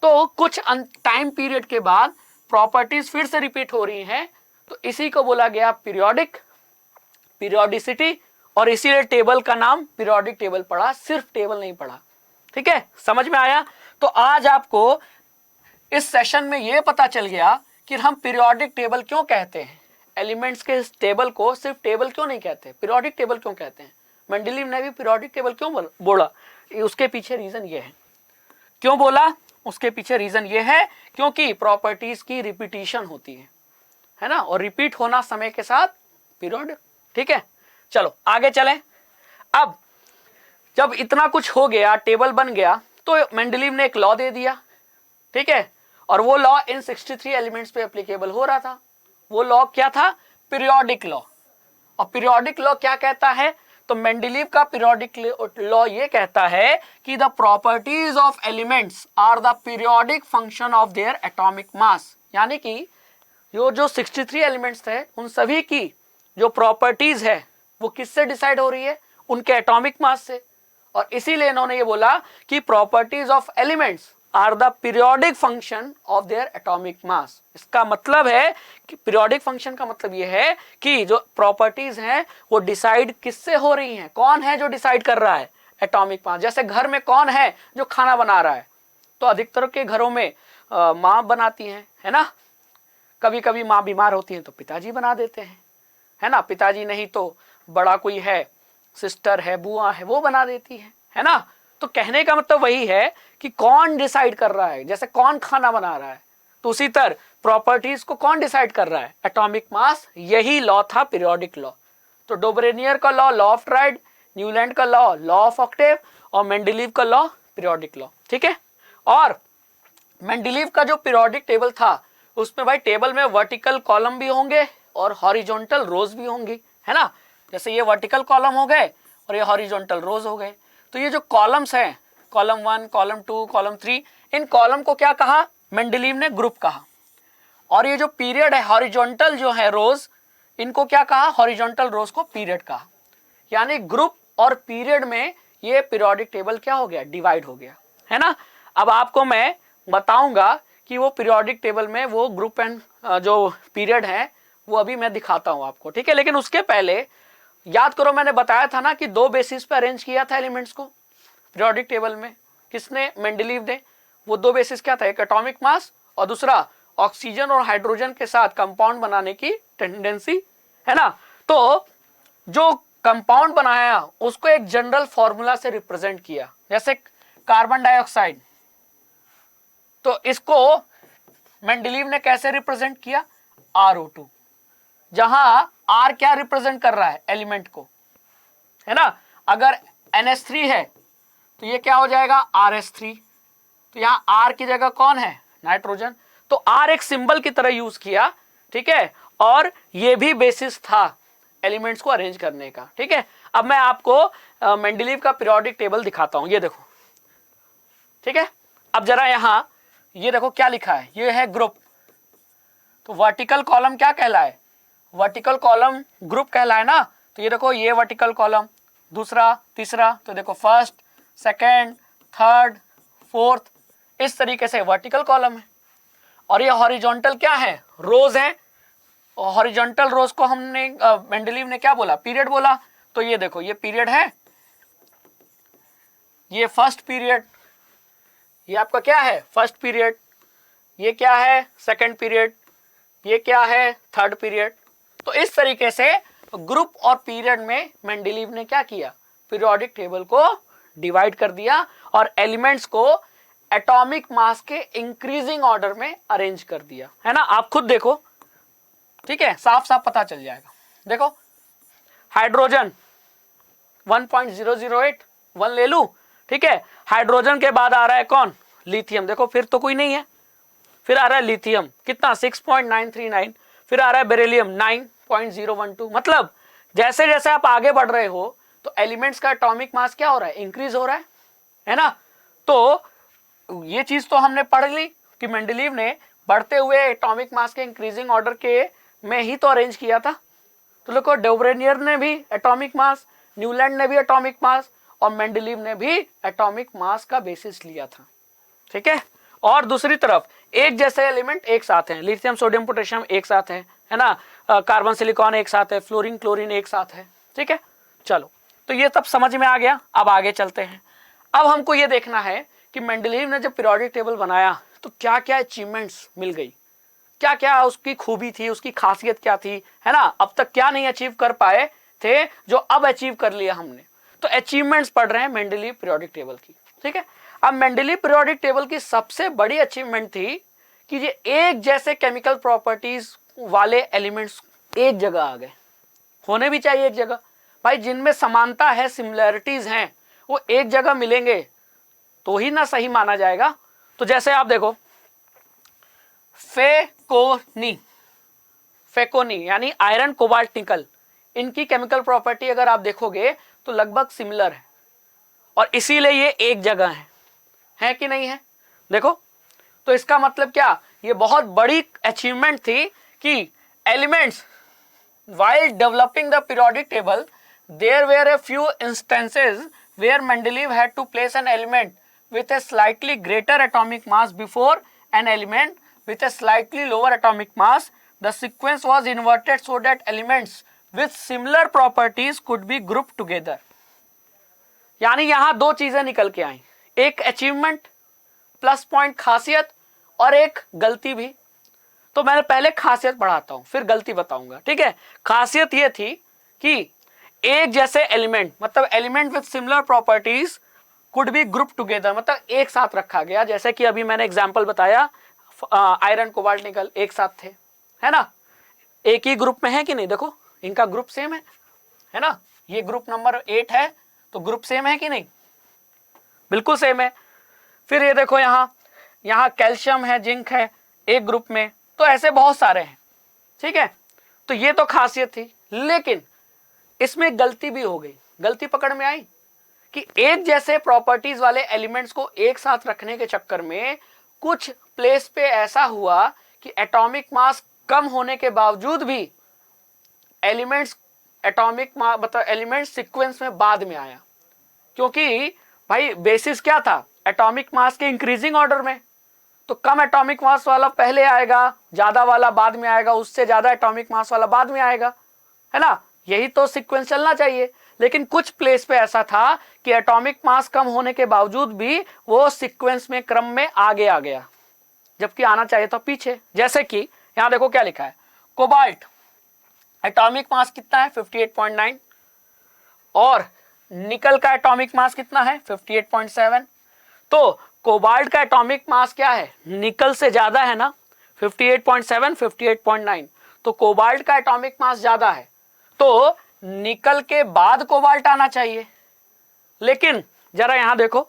तो कुछ टाइम पीरियड के बाद प्रॉपर्टीज फिर से रिपीट हो रही हैं, तो इसी को बोला गया पीरियोडिक, पीरियोडिसिटी, और इसीलिए टेबल का नाम पीरियोडिक टेबल पड़ा, सिर्फ टेबल नहीं पड़ा। ठीक है, समझ में आया? तो आज आपको इस सेशन में यह पता चल गया कि हम पीरियोडिक टेबल क्यों कहते हैं। एलिमेंट्स के इस टेबल को सिर्फ टेबल क्यों नहीं कहते, पीरियोडिक टेबल क्यों कहते हैं। मेंडेलीव ने भी पीरियोडिक टेबल क्यों बोला, उसके पीछे रीजन ये है। क्यों बोला? उसके पीछे रीजन ये है क्योंकि प्रॉपर्टीज की रिपीटिशन होती है ना, और रिपीट होना समय के साथ पीरियड। ठीक है, चलो आगे चलें। अब जब इतना कुछ हो गया, टेबल बन गया, तो मेंडेलीव ने एक लॉ दे दिया। ठीक है, और वो लॉ इन 63 एलिमेंट्स पे एप्लीकेबल हो रहा था। वो लॉ क्या था? Periodic law. और पीरियोडिक लॉ क्या कहता है? तो मेंडेलीव का पीरियोडिक लॉ ये कहता है कि the properties of elements are the periodic function of their atomic mass. यानी कि जो 63 एलिमेंट्स थे, उन सभी की जो प्रॉपर्टीज है वो किससे डिसाइड हो रही है? उनके एटॉमिक मास से। और इसीलिए इन्होंने ये बोला कि properties of elements are the periodic function of their atomic mass. इसका मतलब है कि पीरियोडिक फंक्शन का मतलब ये है कि जो प्रॉपर्टीज हैं वो डिसाइड किससे हो रही हैं? कौन है जो डिसाइड कर रहा है? Atomic mass. जैसे घर में कौन है जो खाना बना रहा है? तो अधिकतर के घरों में माँ बनाती है ना। कभी कभी माँ बीमार होती है तो पिताजी बना देते हैं, है ना। पिताजी नहीं तो बड़ा कोई है, सिस्टर है, बुआ है, वो बना देती है ना। तो कहने का मतलब वही है कि कौन डिसाइड कर रहा है। जैसे कौन खाना बना रहा है, तो उसी तरह प्रॉपर्टीज को कौन डिसाइड कर रहा है? Atomic mass. यही लॉ था पीरियोडिक लॉ। तो डोबरेनियर का लॉ ऑफ ट्राइड, न्यूलैंड का लॉ ऑफ ऑक्टेव, और मेंडेलीव का लॉ पीरियोडिक लॉ। ठीक है, और मेंडेलीव का जो पीरियोडिक टेबल था उसमें भाई टेबल में वर्टिकल कॉलम भी होंगे और हॉरिजॉन्टल रोज भी होंगी, है ना। जैसे ये वर्टिकल कॉलम हो गए और ये हॉरिजॉन्टल रोज हो गए। तो ये जो कॉलम्स हैं, कॉलम 1, कॉलम 2, कॉलम 3, इन कॉलम को क्या कहा? मेंडेलीव ने ग्रुप कहा। और ये जो पीरियड है, हॉरिजॉन्टल जो है रोज, इनको क्या कहा? हॉरिजॉन्टल रोज को पीरियड कहा। यानी ग्रुप और पीरियड में ये पीरियोडिक टेबल क्या हो गया? डिवाइड हो गया, है ना। अब आपको मैं बताऊंगा कि वो पीरियोडिक टेबल में वो ग्रुप एंड जो पीरियड है वो अभी मैं दिखाता हूं आपको। ठीक है, लेकिन उसके पहले याद करो, मैंने बताया था ना कि 2 बेसिस पे अरेंज किया था एलिमेंट्स को पीरियोडिक टेबल में। किसने? मेंडेलीव ने। वो 2 बेसिस क्या था? एक एटॉमिक मास और दूसरा ऑक्सीजन और हाइड्रोजन के साथ कंपाउंड बनाने की टेंडेंसी, है ना। तो जो कंपाउंड बनाया उसको एक जनरल फॉर्मूला से रिप्रेजेंट किया, जैसे कार्बन डाइऑक्साइड, तो इसको मेंडलीव ने कैसे रिप्रेजेंट किया, RO2, जहां R क्या रिप्रेजेंट कर रहा है, एलिमेंट को, है ना। अगर NH3 है तो ये क्या हो जाएगा, RS3, तो यहां R की जगह कौन है, नाइट्रोजन, तो R एक सिंबल की तरह यूज किया, ठीक है, और ये भी बेसिस था एलिमेंट्स को अरेंज करने का, ठीक है। अब मैं आपको मेंडलीव का पीरियोडिक टेबल दिखाता हूं, ये देखो, ठीक है। अब जरा यहां ये देखो क्या लिखा है, ये है ग्रुप, तो वर्टिकल कॉलम क्या कहलाए, वर्टिकल कॉलम ग्रुप कहलाए ना, तो ये देखो ये वर्टिकल कॉलम, दूसरा, तीसरा, तो देखो फर्स्ट, सेकेंड, थर्ड, फोर्थ, इस तरीके से वर्टिकल कॉलम है। और ये हॉरिजॉन्टल क्या है, रोज है, और हॉरिजॉन्टल रोज को हमने मेंडलीव ने क्या बोला, पीरियड बोला, तो ये देखो ये पीरियड है, ये फर्स्ट पीरियड, ये आपका क्या है, फर्स्ट पीरियड, ये क्या है, सेकंड पीरियड, ये क्या है, थर्ड पीरियड। तो इस तरीके से ग्रुप और पीरियड में मेंडलीव ने क्या किया, पीरियोडिक टेबल को डिवाइड कर दिया और एलिमेंट्स को एटॉमिक मास के इंक्रीजिंग ऑर्डर में अरेंज कर दिया, है ना। आप खुद देखो, ठीक है, साफ साफ पता चल जाएगा। देखो हाइड्रोजन 1.008, 1 ले लू, ठीक है। हाइड्रोजन के बाद आ रहा है कौन, लिथियम, देखो फिर तो कोई नहीं है, फिर आ रहा है लिथियम कितना 6.939, फिर आ रहा है बेरिलियम 9.012। मतलब जैसे जैसे आप आगे बढ़ रहे हो तो एलिमेंट्स का एटॉमिक मास क्या हो रहा है, इंक्रीज हो रहा है ना। तो ये चीज तो हमने पढ़ ली कि मेंडलीव ने बढ़ते हुए एटॉमिक मास के इंक्रीजिंग ऑर्डर के में ही तो अरेंज किया था। तो देखो डेब्रेनियर ने भी एटॉमिक मास, न्यूलैंड ने भी एटॉमिक मास, और मेंडलीव ने भी एटॉमिक मास का बेसिस लिया था, ठीक है। और दूसरी तरफ एक जैसे एलिमेंट एक साथ हैं, लिथियम सोडियम पोटेशियम एक साथ है ना, कार्बन सिलिकॉन एक साथ है, फ्लोरीन क्लोरीन एक साथ है, ठीक है। चलो, तो ये सब समझ में आ गया। अब आगे चलते हैं। अब हमको ये देखना है कि मेंडलीव ने जब पीरियोडिक टेबल बनाया तो क्या क्या अचीवमेंट्स मिल गई, क्या क्या उसकी खूबी थी, उसकी खासियत क्या थी, है ना। अब तक क्या नहीं अचीव कर पाए थे जो अब अचीव कर लिया हमने। तो अचीवमेंट्स पढ़ रहे हैं मेंडलीव पीरियोडिक टेबल की, ठीक है। अब मेंडलीव पीरियोडिक टेबल की सबसे बड़ी अचीवमेंट थी कि ये एक जैसे केमिकल प्रॉपर्टीज वाले एलिमेंट्स एक जगह आ गए, होने भी चाहिए एक जगह भाई, जिनमें समानता है, सिमिलैरिटीज हैं, वो एक जगह मिलेंगे तो ही ना सही माना जाएगा। तो जैसे आप देखो फेकोनी यानी आयरन कोबाल्ट निकल, इनकी केमिकल प्रॉपर्टी अगर आप देखोगे तो लगभग सिमिलर है, और इसीलिए ये एक जगह है कि नहीं है। देखो, तो इसका मतलब क्या, ये बहुत बड़ी अचीवमेंट थी कि elements while developing the periodic table there were a few instances where Mendeleev had to place an element with a slightly greater atomic mass before an element with a slightly lower atomic mass. The sequence was inverted so that elements with similar properties could be grouped together. यानी यहां दो चीजें निकल के आई, एक achievement plus point खासियत और एक गलती भी। तो मैंने पहले खासियत पढ़ाता हूं फिर गलती बताऊंगा, ठीक है। खासियत यह थी कि एक जैसे एलिमेंट, मतलब element with similar properties could be group together, मतलब एक साथ रखा गया। जैसे कि अभी मैंने एग्जांपल बताया, आयरन कोबाल्ट निकल एक साथ थे, है ना, एक ही ग्रुप में है कि नहीं। देखो इनका ग्रुप सेम है ना, ये ग्रुप नंबर 8 है तो ग्रुप सेम है कि नहीं, बिल्कुल सेम है। फिर ये देखो यहाँ कैल्शियम है, जिंक है एक ग्रुप में, तो ऐसे बहुत सारे हैं, ठीक है। तो ये तो खासियत थी, लेकिन इसमें गलती भी हो गई। गलती पकड़ में आई कि एक जैसे प्रॉपर्टीज वाले एलिमेंट्स को एक साथ रखने के चक्कर में कुछ प्लेस पे ऐसा हुआ कि एटॉमिक मास कम होने के बावजूद भी एलिमेंट्स मतलब एलिमेंट सीक्वेंस में बाद में आया, क्योंकि भाई बेसिस क्या था, एटॉमिक मास के इंक्रीजिंग ऑर्डर में। तो कम एटॉमिक मास वाला पहले आएगा, ज्यादा वाला बाद में आएगा, उससे ज्यादा एटॉमिक मास वाला बाद में आएगा, है ना। यही तो सीक्वेंस चलना चाहिए। लेकिन कुछ प्लेस पे ऐसा था कि एटॉमिक मास कम होने के बावजूद भी वो सीक्वेंस में क्रम में आगे आ गया, जबकि आना चाहिए था पीछे। जैसे कि यहां देखो क्या लिखा है, कोबाल्ट एटॉमिक मास कितना है 58.9, और निकल का एटॉमिक मास कितना है 58.7। तो कोबाल्ट का एटॉमिक मास क्या है, निकल से ज्यादा है ना, 58.7 58.9, तो कोबाल्ट का एटॉमिक मास ज्यादा है, तो निकल के बाद कोबाल्ट आना चाहिए। लेकिन जरा यहां देखो,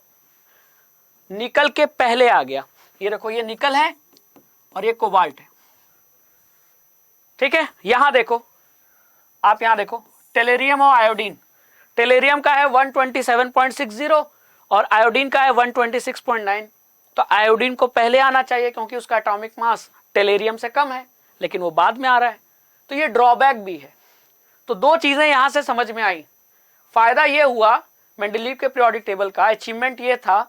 निकल के पहले आ गया। ये देखो, ये निकल है और ये कोबाल्ट है, ठीक है। यहां देखो, आप यहां देखो, टेलेरियम और आयोडीन, टेलेरियम का है 127.60 और आयोडीन का है 126.9। तो आयोडीन को पहले आना चाहिए क्योंकि उसका एटॉमिक मास टेलेरियम से कम है, लेकिन वो बाद में आ रहा है, तो ये ड्रॉबैक भी है। तो दो चीजें यहां से समझ में आई। फायदा ये हुआ मेंडलीव के पीरियोडिक टेबल का, अचीवमेंट ये था,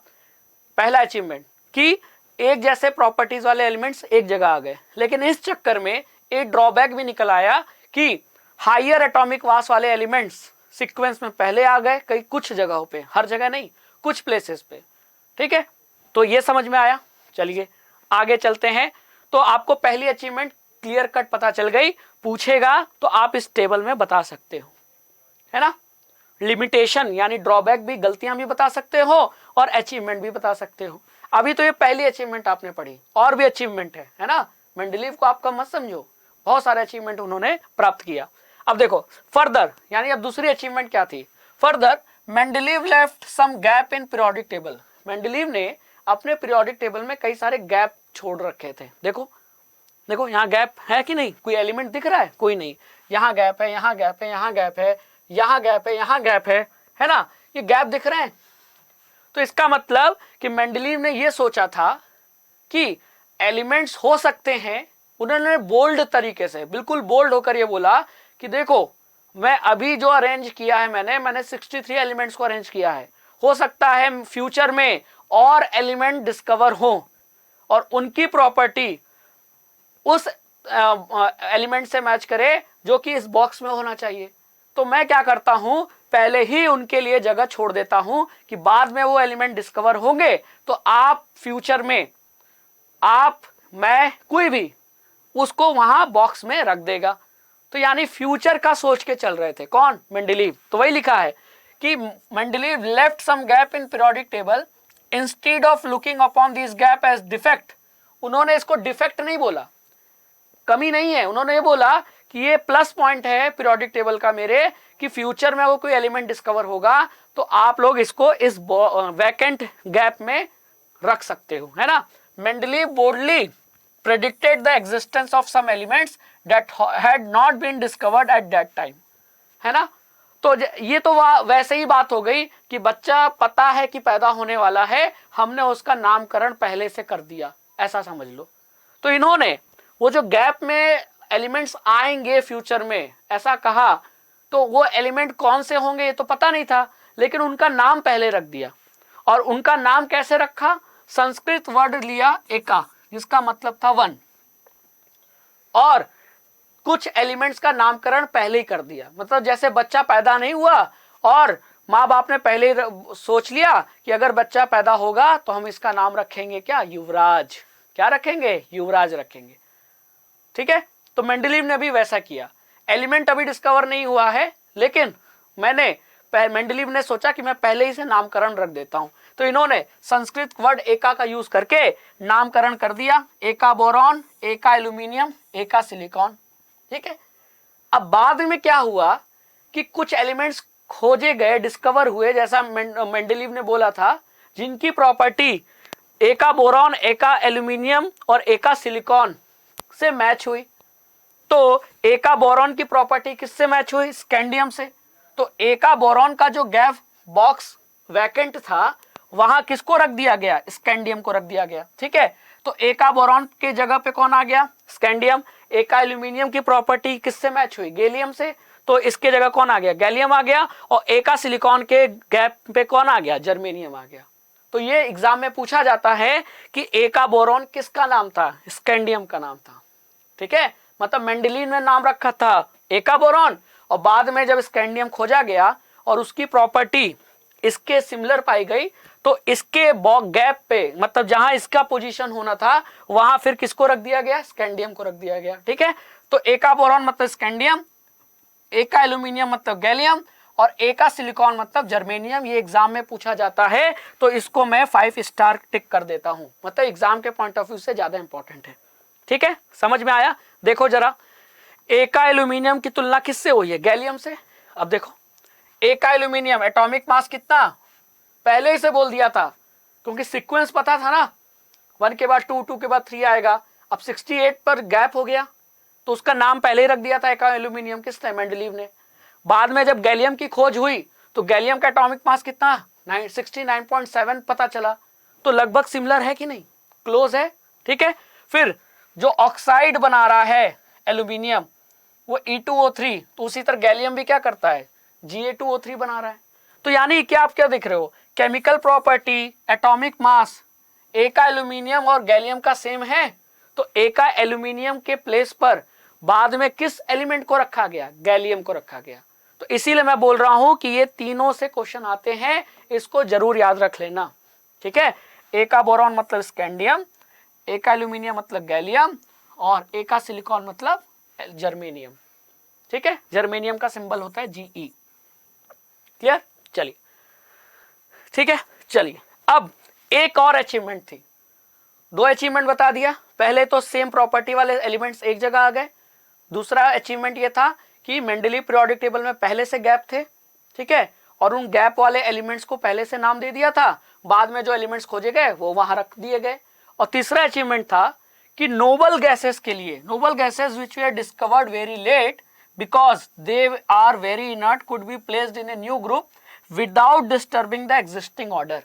पहला अचीवमेंट कि एक जैसे प्रॉपर्टीज वाले एलिमेंट्स एक जगह आ गए। लेकिन इस चक्कर में एक ड्रॉबैक भी निकल आया कि हायर एटॉमिक मास वाले एलिमेंट्स सीक्वेंस में पहले आ गए, कई कुछ जगहों पे, हर जगह नहीं, कुछ प्लेसेस पे, ठीक है। तो ये समझ में आया। चलिए आगे चलते हैं। तो आपको पहली अचीवमेंट क्लियर कट पता चल गई, पूछेगा तो आप इस टेबल में बता सकते हो, है ना। लिमिटेशन यानी ड्रॉबैक भी, गलतियां भी बता सकते हो और अचीवमेंट भी बता सकते हो। अभी तो ये पहली अचीवमेंट आपने पढ़ी, और भी अचीवमेंट है ना। मेंडलीव को आपका मत समझो, बहुत सारे अचीवमेंट उन्होंने प्राप्त किया। अब देखो फर्दर, यानी अब दूसरी अचीवमेंट क्या थी। Further Mendeleev left some gap in periodic table. Mendeleev ने अपने पीरियोडिक टेबल में कई सारे गैप छोड़ रखे थे। देखो देखो, यहाँ गैप है कि नहीं, कोई एलिमेंट दिख रहा है, कोई नहीं। यहाँ गैप है, यहाँ गैप है, यहाँ गैप है, यहाँ गैप है, यहाँ गैप है ना, ये गैप दिख रहे हैं। तो इसका मतलब कि मेंडलीव ने ये सोचा था कि एलिमेंट्स हो सकते हैं। उन्होंने बोल्ड तरीके से, बिल्कुल बोल्ड होकर ये बोला कि देखो, मैं अभी जो अरेंज किया है, मैंने 63 एलिमेंट्स को अरेंज किया है, हो सकता है फ्यूचर में और एलिमेंट डिस्कवर हो और उनकी प्रॉपर्टी उस एलिमेंट से मैच करे जो कि इस बॉक्स में होना चाहिए। तो मैं क्या करता हूं, पहले ही उनके लिए जगह छोड़ देता हूं कि बाद में वो एलिमेंट डिस्कवर होंगे तो आप फ्यूचर में, आप, मैं, कोई भी उसको वहां बॉक्स में रख देगा। तो यानी फ्यूचर का सोच के चल रहे थे कौन, मेंडलीव। तो वही लिखा है कि Mendeleev left some gap in periodic table instead of looking upon this gap as defect. उन्होंने इसको डिफेक्ट नहीं बोला, कमी नहीं है, उन्होंने ये बोला कि ये प्लस पॉइंट है पीरियोडिक टेबल का मेरे, कि फ्यूचर में वो कोई एलिमेंट डिस्कवर होगा तो आप लोग इसको इस वैकेंट गैप में रख सकते हो, है ना। Mendeleev boldly predicted the existence of some elements that had not been discovered at that time, है ना। तो ये तो वैसे ही बात हो गई कि बच्चा पता है कि पैदा होने वाला है, हमने उसका नामकरण पहले से कर दिया, ऐसा समझ लो। तो इन्होंने वो जो गैप में एलिमेंट्स आएंगे फ्यूचर में ऐसा कहा, तो वो एलिमेंट कौन से होंगे ये तो पता नहीं था, लेकिन उनका नाम पहले रख दिया। और उनका नाम कैसे रखा, संस्कृत वर्ड लिया एका, जिसका मतलब था वन, और कुछ एलिमेंट्स का नामकरण पहले ही कर दिया। मतलब जैसे बच्चा पैदा नहीं हुआ और माँ बाप ने पहले ही सोच लिया कि अगर बच्चा पैदा होगा तो हम इसका नाम रखेंगे क्या, युवराज। क्या रखेंगे, युवराज रखेंगे, ठीक है। तो मेंडलीव ने भी वैसा किया। एलिमेंट अभी डिस्कवर नहीं हुआ है, लेकिन मेंडलीव ने सोचा कि मैं पहले ही से नामकरण रख देता हूं। तो इन्होंने संस्कृत वर्ड एका का यूज करके नामकरण कर दिया, एका बोरॉन, एका एल्यूमिनियम, एका सिलिकॉन, ठीक है। अब बाद में क्या हुआ कि कुछ एलिमेंट्स खोजे गए, डिस्कवर हुए, जैसा मेंडलीव ने बोला था, जिनकी प्रॉपर्टी एका बोरॉन, एका एल्यूमिनियम और एका सिलिकॉन से मैच हुई। तो एका बोरॉन की प्रॉपर्टी किससे मैच हुई, स्कैंडियम से। तो एका बोरॉन का जो गैप बॉक्स वैकेंट था वहां किसको रख दिया गया, स्कैंडियम को रख दिया गया, ठीक है। तो एका बोरॉन के जगह पे कौन आ गया, स्कैंडियम। एका एल्यूमिनियम की प्रॉपर्टी किससे मैच हुई, गैलियम से, तो इसके जगह कौन आ गया, गैलियम आ गया। और एका सिलिकॉन के गैप पे कौन आ गया, जर्मेनियम आ गया। तो ये एग्जाम में पूछा जाता है कि एका बोरॉन किसका नाम था, स्कैंडियम का नाम था, ठीक है। मतलब मेंडलीव ने नाम रखा था एका बोरॉन, और बाद में जब स्कैंडियम खोजा गया और उसकी प्रॉपर्टी इसके सिमिलर पाई गई, तो इसके गैप पे, मतलब जहां इसका पोजीशन होना था वहां फिर किसको रख दिया गया, स्कैंडियम को रख दिया गया, ठीक है। तो एका बोरॉन मतलब स्कैंडियम, एका एल्यूमिनियम मतलब गैलियम, और ए का सिलिकॉन मतलब जर्मेनियम, ये एग्जाम में पूछा जाता है, तो इसको मैं 5 स्टार टिक कर देता हूं, मतलब एग्जाम के पॉइंट ऑफ व्यू से ज्यादा इंपॉर्टेंट है। ठीक है, समझ में आया? देखो जरा, ए का एल्यूमिनियम की तुलना किससे हुई है? गैलियम से। अब देखो ए का एल्यूमिनियम एटॉमिक मास कितना, पहले ही से बोल दिया था, क्योंकि सीक्वेंस पता था ना, 1 के बाद 2, 2 के बाद 3 आएगा। अब 68 पर गैप हो गया, तो उसका नाम पहले ही रख दिया था ए का एल्यूमिनियम, किसने? मेंडलीव ने। बाद में जब गैलियम की खोज हुई तो गैलियम का एटॉमिक मास कितना? 69.7 पता चला, तो लगभग सिमिलर है कि नहीं, क्लोज है। ठीक है, फिर जो ऑक्साइड बना रहा है एल्यूमिनियम वो E2O3, तो उसी तरह गैलियम भी क्या करता है? Ga2O3 बना रहा है। तो यानी क्या आप क्या देख रहे हो, केमिकल प्रॉपर्टी, एटॉमिक मास ए का एल्यूमिनियम और गैलियम का सेम है, तो ए का एल्यूमिनियम के प्लेस पर बाद में किस एलिमेंट को रखा गया? गैलियम को रखा गया। तो इसीलिए मैं बोल रहा हूं कि ये तीनों से क्वेश्चन आते हैं, इसको जरूर याद रख लेना। ठीक है, ए का बोरॉन मतलब स्कैंडियम, ए का एल्यूमिनियम मतलब गैलियम, और ए का सिलिकॉन मतलब जर्मेनियम। ठीक है, जर्मेनियम का सिंबल होता है Ge। क्लियर? चलिए, ठीक है, चलिए अब एक और अचीवमेंट थी, 2 अचीवमेंट बता दिया। पहले तो सेम प्रॉपर्टी वाले एलिमेंट्स एक जगह आ गए। दूसरा अचीवमेंट ये था कि मेंडलीव पीरियोडिक टेबल में पहले से गैप थे। ठीक है, और उन गैप वाले एलिमेंट्स को पहले से नाम दे दिया था, बाद में जो एलिमेंट्स खोजे गए वो वहां रख दिए गए। और तीसरा अचीवमेंट था कि नोबल गैसेस के लिए, noble gases which were discovered very late because they are very inert could be placed in a new group without disturbing the existing order.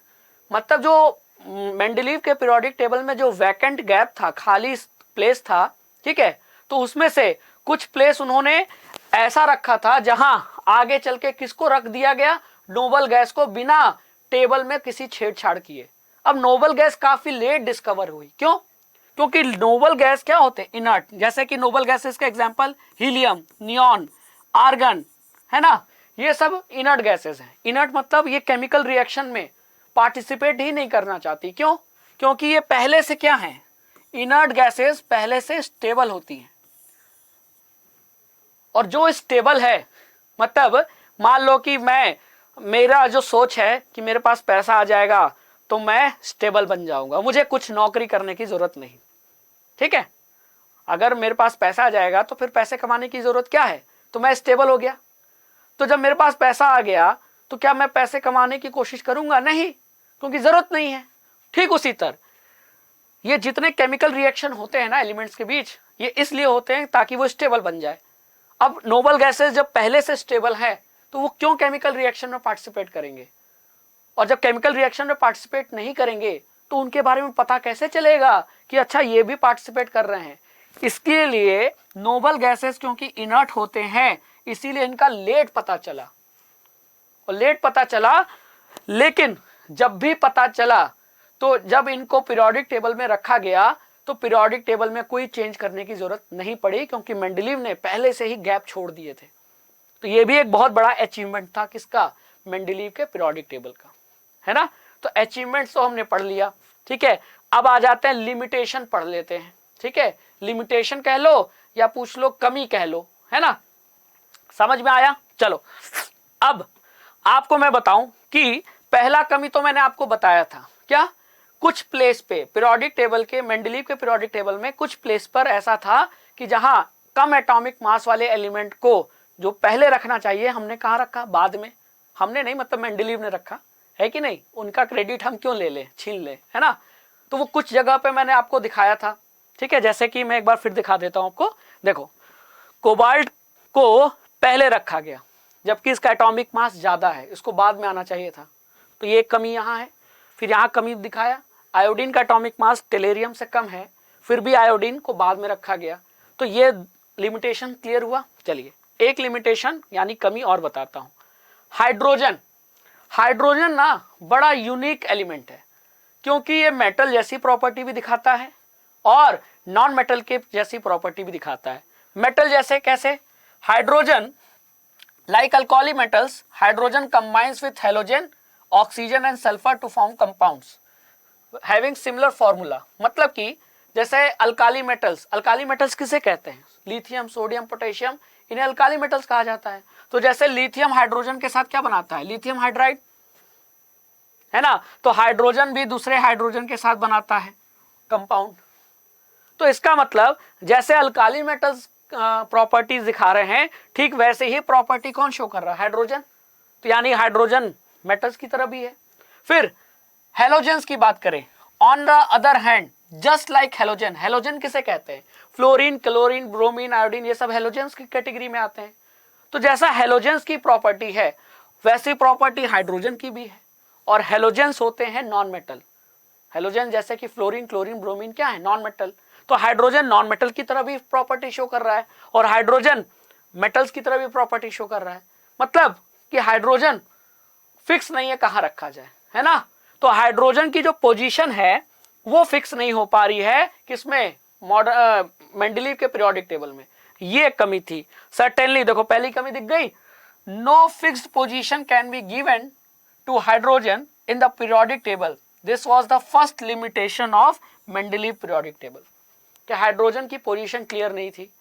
मतलब जो मेंडलीव के पीरियोडिक टेबल में जो वैकेंट गैप था, खाली place था, ठीक है, तो उसमें से कुछ प्लेस उन्होंने ऐसा रखा था जहां आगे चल के किसको रख दिया गया? नोबल गैस को, बिना टेबल में किसी छेड़छाड़ किए। अब नोबल गैस काफी लेट डिस्कवर हुई, क्यों? क्योंकि नोबल गैस क्या होते हैं? इनर्ट। जैसे कि नोबल गैसेस का एग्जांपल हीलियम, नियॉन, आर्गन, है ना, ये सब इनर्ट गैसेस हैं। इनर्ट मतलब ये केमिकल रिएक्शन में पार्टिसिपेट ही नहीं करना चाहती। क्यों? क्योंकि ये पहले से क्या है? इनर्ट गैसेस पहले से स्टेबल होती हैं, और जो स्टेबल है, मतलब मान लो कि मेरा जो सोच है कि मेरे पास पैसा आ जाएगा तो मैं स्टेबल बन जाऊंगा, मुझे कुछ नौकरी करने की जरूरत नहीं। ठीक है, अगर मेरे पास पैसा आ जाएगा तो फिर पैसे कमाने की जरूरत क्या है? तो मैं स्टेबल हो गया। तो जब मेरे पास पैसा आ गया तो क्या मैं पैसे कमाने की कोशिश करूंगा? नहीं, क्योंकि जरूरत नहीं है। ठीक उसी तरह ये जितने केमिकल रिएक्शन होते हैं ना एलिमेंट्स के बीच, ये इसलिए होते हैं ताकि वो स्टेबल बन जाए। अब नोबल गैसेस जब पहले से स्टेबल है तो वो क्यों केमिकल रिएक्शन में पार्टिसिपेट करेंगे? और जब केमिकल रिएक्शन में पार्टिसिपेट नहीं करेंगे तो उनके बारे में पता कैसे चलेगा कि अच्छा ये भी पार्टिसिपेट कर रहे हैं? इसके लिए नोबल गैसेस क्योंकि इनर्ट होते हैं, इसीलिए इनका लेट पता चला। और लेट पता चला, लेकिन जब भी पता चला तो जब इनको पीरियोडिक टेबल में रखा गया तो पीरियोडिक टेबल में कोई चेंज करने की जरूरत नहीं पड़ी, क्योंकि मेंडलीव ने पहले से ही गैप छोड़ दिए थे। तो ये भी एक बहुत बड़ा अचीवमेंट था किसका? मेंडलीव के पीरियोडिक टेबल का, है ना। तो अचीवमेंट्स तो हमने पढ़ लिया। ठीक है, अब आ जाते हैं लिमिटेशन पढ़ लेते हैं। ठीक है, लिमिटेशन कह लो या पूछ लो कमी कह लो, है ना। समझ में आया? चलो अब आपको मैं बताऊं कि पहला कमी तो मैंने आपको बताया था, क्या? कुछ प्लेस पे पीरियोडिक टेबल के, मेंडलीव के पीरियोडिक टेबल में कुछ प्लेस पर ऐसा था कि जहां कम एटॉमिक मास वाले एलिमेंट को जो पहले रखना चाहिए, हमने कहाँ रखा? बाद में। हमने नहीं, मतलब मेंडलीव ने रखा है कि नहीं, उनका क्रेडिट हम क्यों ले ले, छीन ले, है ना। तो वो कुछ जगह पे मैंने आपको दिखाया था। ठीक है, जैसे कि मैं एक बार फिर दिखा देता हूं आपको। देखो, कोबाल्ट को पहले रखा गया जबकि इसका एटॉमिक मास ज्यादा है, इसको बाद में आना चाहिए था, तो ये कमी यहाँ है। फिर यहाँ कमी दिखाया, आयोडीन का एटॉमिक मास टेलेरियम से कम है, फिर भी आयोडीन को बाद में रखा गया, तो ये लिमिटेशन क्लियर हुआ। चलिए एक लिमिटेशन यानी कमी और बताता हूं। हाइड्रोजन, हाइड्रोजन ना बड़ा यूनिक एलिमेंट है, क्योंकि ये मेटल जैसी प्रॉपर्टी भी दिखाता है और नॉन मेटल के जैसी प्रॉपर्टी भी दिखाता है। मेटल जैसे कैसे? Hydrogen like alkali metals, hydrogen combines with halogen, oxygen and sulfur to form compounds having similar formula। मतलब कि जैसे अल्काली मेटल्स, अल्काली मेटल्स किसे कहते हैं? लिथियम, सोडियम, पोटेशियम, इन्हें अल्काली मेटल्स कहा जाता है। तो जैसे लिथियम हाइड्रोजन के साथ क्या बनाता है, लिथियम हाइड्राइड, है ना, तो हाइड्रोजन भी दूसरे हाइड्रोजन के साथ बनाता है कंपाउंड। तो इसका मतलब जैसे अल्काली मेटल्स प्रॉपर्टीज दिखा रहे हैं, ठीक वैसे ही प्रॉपर्टी कौन शो कर रहा है, हाइड्रोजन। तो यानी हाइड्रोजन मेटल्स की तरह भी है। फिर हेलोजेंस की बात करें, on the other hand just like halogen, halogen किसे कहते हैं, फ्लोरीन, क्लोरीन, ब्रोमीन, आयोडीन, ये सब हेलोजेंस की कैटेगरी में आते हैं। तो जैसा हेलोजेंस की प्रॉपर्टी है वैसी प्रॉपर्टी हाइड्रोजन की भी है। और हेलोजेंस होते हैं नॉन मेटल, हेलोजन जैसे कि फ्लोरीन, क्लोरीन, ब्रोमीन क्या है, नॉन मेटल। तो हाइड्रोजन नॉन मेटल की तरह भी प्रॉपर्टी शो कर रहा है और हाइड्रोजन मेटल्स की तरह भी प्रॉपर्टी शो कर रहा है। मतलब कि हाइड्रोजन फिक्स नहीं है कहां रखा जाए, है ना। तो हाइड्रोजन की जो पोजीशन है वो फिक्स नहीं हो पा रही है किसमें, मेंडलीव के पीरियोडिक टेबल में। ये एक कमी थी। सर्टेनली देखो पहली कमी दिख गई, no fixed position can be given to hydrogen in the periodic table. This was the first limitation of Mendeleev periodic table, कि हाइड्रोजन की पोजीशन क्लियर नहीं थी।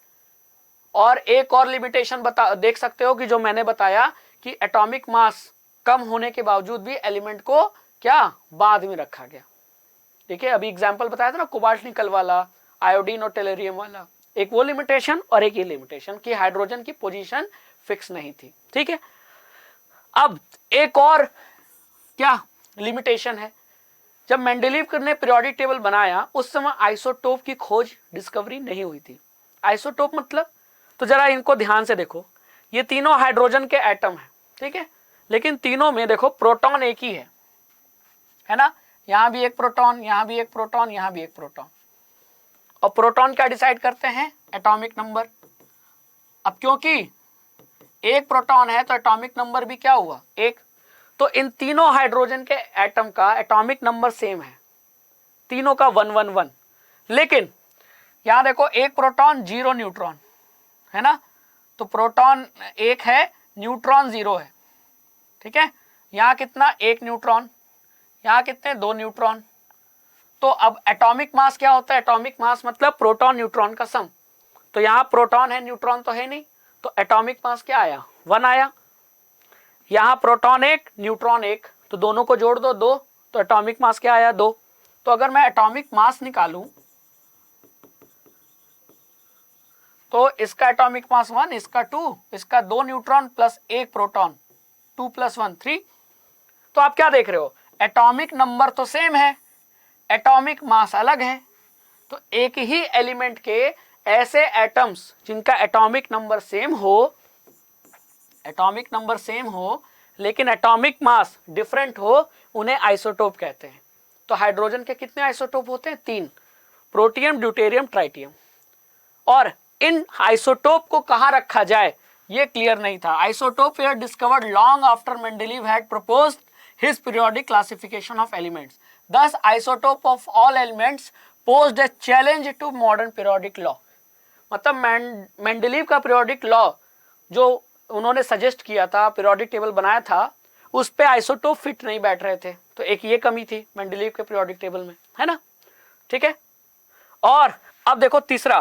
और एक और लिमिटेशन देख सकते हो कि जो मैंने बताया कि एटॉमिक मास कम होने के बावजूद भी एलिमेंट को क्या बाद में रखा गया। ठीक है, अभी एग्जांपल बताया था ना, कोबाल्ट निकल वाला, आयोडीन और टेलेरियम वाला, एक वो लिमिटेशन और एक ये लिमिटेशन कि हाइड्रोजन की पोजीशन फिक्स नहीं थी। ठीक है, अब एक और क्या लिमिटेशन है, जब मेंडलीव ने पीरियोडिक टेबल बनाया उस समय आइसोटोप की खोज डिस्कवरी नहीं हुई थी। आइसोटोप मतलब, तो जरा इनको ध्यान से देखो, ये तीनों हाइड्रोजन के एटम हैं, ठीक है, लेकिन तीनों में देखो प्रोटॉन एक ही है ना, यहां भी एक प्रोटॉन, यहां भी एक प्रोटॉन, यहां भी एक प्रोटॉन। और प्रोटॉन क्या डिसाइड करते हैं, एटॉमिक नंबर। अब क्योंकि एक प्रोटॉन है तो एटॉमिक नंबर भी क्या हुआ, एक। तो इन तीनों हाइड्रोजन के एटम का एटॉमिक नंबर सेम है, तीनों का 111। लेकिन यहां देखो एक प्रोटॉन 0 न्यूट्रॉन, है ना, तो प्रोटॉन एक है, न्यूट्रॉन 0 है। ठीक है, यहां कितना, 1 न्यूट्रॉन, यहां कितने, 2 न्यूट्रॉन। तो अब एटॉमिक मास क्या होता है, एटॉमिक मास मतलब प्रोटॉन न्यूट्रॉन का सम। तो यहां प्रोटॉन है, न्यूट्रॉन तो है नहीं, तो एटॉमिक मास क्या आया, 1 आया। यहां प्रोटॉन 1 न्यूट्रॉन 1, तो दोनों को जोड़ दो 2, तो एटॉमिक मास क्या आया, 2। तो अगर मैं एटॉमिक मास निकालूं तो इसका एटॉमिक मास 1, इसका 2, इसका 2 न्यूट्रॉन प्लस 1 प्रोटॉन, 2 + 1 3। तो आप क्या देख रहे हो, एटॉमिक नंबर तो सेम है, एटॉमिक मास अलग है। तो एक ही एलिमेंट के ऐसे एटम्स जिनका एटॉमिक नंबर सेम हो, एटॉमिक नंबर सेम हो लेकिन एटॉमिक मास डिफरेंट हो, उन्हें आइसोटोप कहते हैं। तो हाइड्रोजन के कितने आइसोटोप होते हैं, 3, प्रोटियम, ड्यूटेरियम, ट्राइटियम। और इन आइसोटोप को कहां रखा जाए ये क्लियर नहीं था। Isotope were discovered long after Mendeleev had proposed his periodic classification of elements. Thus, isotope of all elements posed a challenge to modern periodic law. मतलब मेंडलीव का पीरियोडिक लॉ जो उन्होंने सजेस्ट किया था, पीरियोडिक टेबल बनाया था, उस पे आइसोटोप फिट नहीं बैठ रहे थे। तो एक ये कमी थी मेंडलीव के पीरियोडिक टेबल में, है ना। ठीक है, और अब देखो तीसरा,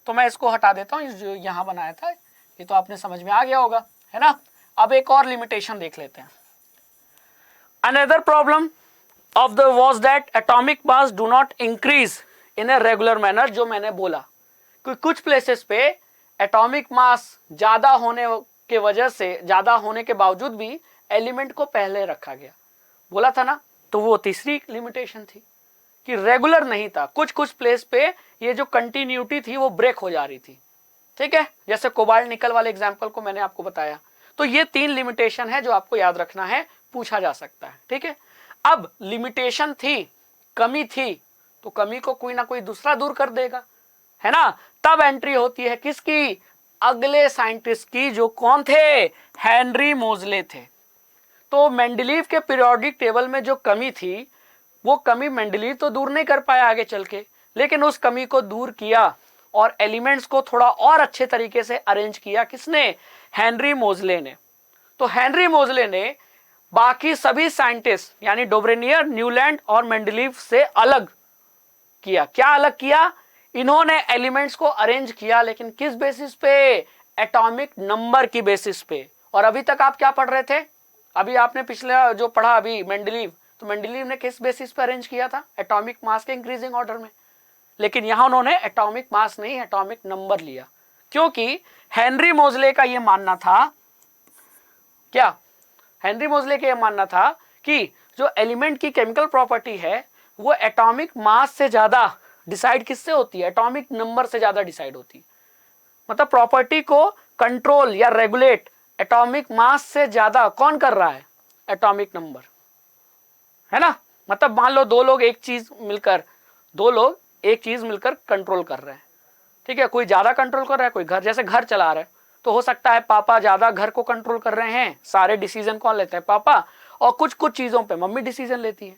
तो मैं इसको हटा देता हूं, जो यहां बनाया था ये तो आपने समझ में आ गया होगा, है ना। अब एक और लिमिटेशन देख लेते हैं। Another problem of the was that atomic mass do not increase in a regular manner. जो मैंने बोला कि कुछ प्लेसेस पे एटॉमिक मास ज्यादा होने के वजह से, ज्यादा होने के बावजूद भी एलिमेंट को पहले रखा गया, बोला था ना। तो वो तीसरी लिमिटेशन थी कि रेगुलर नहीं था, कुछ कुछ प्लेस पे ये जो कंटिन्यूटी थी वो ब्रेक हो जा रही थी। ठीक है, जैसे कोबाल्ट निकल वाले एग्जांपल को मैंने आपको बताया। तो ये 3 लिमिटेशन है जो आपको याद रखना है, पूछा जा सकता है। ठीक है, अब लिमिटेशन थी, कमी थी, तो कमी को कोई ना कोई दूसरा दूर कर देगा, है ना। तब एंट्री होती है किसकी, अगले साइंटिस्ट की, जो कौन थे, हेनरी मोजले थे। तो मेंडलीव के पीरियोडिक टेबल में जो कमी थी वो कमी मेंडलीव तो दूर नहीं कर पाया आगे चल के, लेकिन उस कमी को दूर किया और एलिमेंट्स को थोड़ा और अच्छे तरीके से अरेंज किया किसने, हेनरी मोजले ने। तो हेनरी मोजले ने बाकी सभी साइंटिस्ट यानी डोब्रेनियर, न्यूलैंड और मेंडलीव से अलग किया। क्या अलग किया, इन्होंने एलिमेंट्स को अरेंज किया, लेकिन किस बेसिस पे, एटॉमिक नंबर की बेसिस पे। और अभी तक आप क्या पढ़ रहे थे, अभी आपने पिछला जो पढ़ा अभी मेंडलीव, तो मेंडलीव ने किस बेसिस पे अरेंज किया था, एटॉमिक मास के इंक्रीजिंग ऑर्डर में। लेकिन यहां उन्होंने एटॉमिक मास नहीं, एटॉमिक नंबर लिया, क्योंकि हेनरी मोजले का यह मानना था, क्या हेनरी मोजले का यह मानना था कि जो एलिमेंट की केमिकल प्रॉपर्टी है वो एटॉमिक मास से ज्यादा डिसाइड किससे होती है, एटॉमिक नंबर से ज्यादा डिसाइड होती है। मतलब प्रॉपर्टी को कंट्रोल या रेगुलेट एटॉमिक मास से ज्यादा कौन कर रहा है, एटॉमिक नंबर, है ना। मतलब मान लो दो लोग एक चीज मिलकर कंट्रोल कर रहे हैं, ठीक है, कोई ज्यादा कंट्रोल कर रहा है, कोई घर, जैसे घर चला रहा है, तो हो सकता है पापा ज्यादा घर को कंट्रोल कर रहे हैं, सारे डिसीजन कौन लेते हैं, पापा, और कुछ कुछ चीजों पे मम्मी डिसीजन लेती है,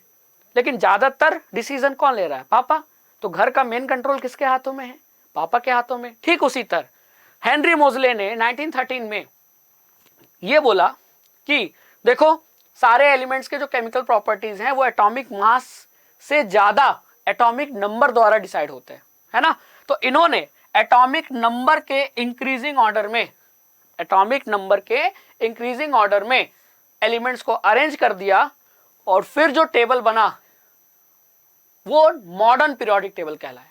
लेकिन ज्यादातर डिसीजन कौन ले रहा है, पापा। तो घर का मेन कंट्रोल किसके हाथों में है, पापा के हाथों में। ठीक उसी तरह हेनरी मोजले ने 1913 में ये बोला कि देखो सारे एलिमेंट्स के जो केमिकल प्रॉपर्टीज हैं वो एटॉमिक मास से ज्यादा एटॉमिक नंबर द्वारा डिसाइड होते हैं, है ना। तो इन्होंने एटॉमिक नंबर के इंक्रीजिंग ऑर्डर में एलिमेंट्स को अरेंज कर दिया, और फिर जो टेबल बना वो मॉडर्न पीरियोडिक टेबल कहलाया।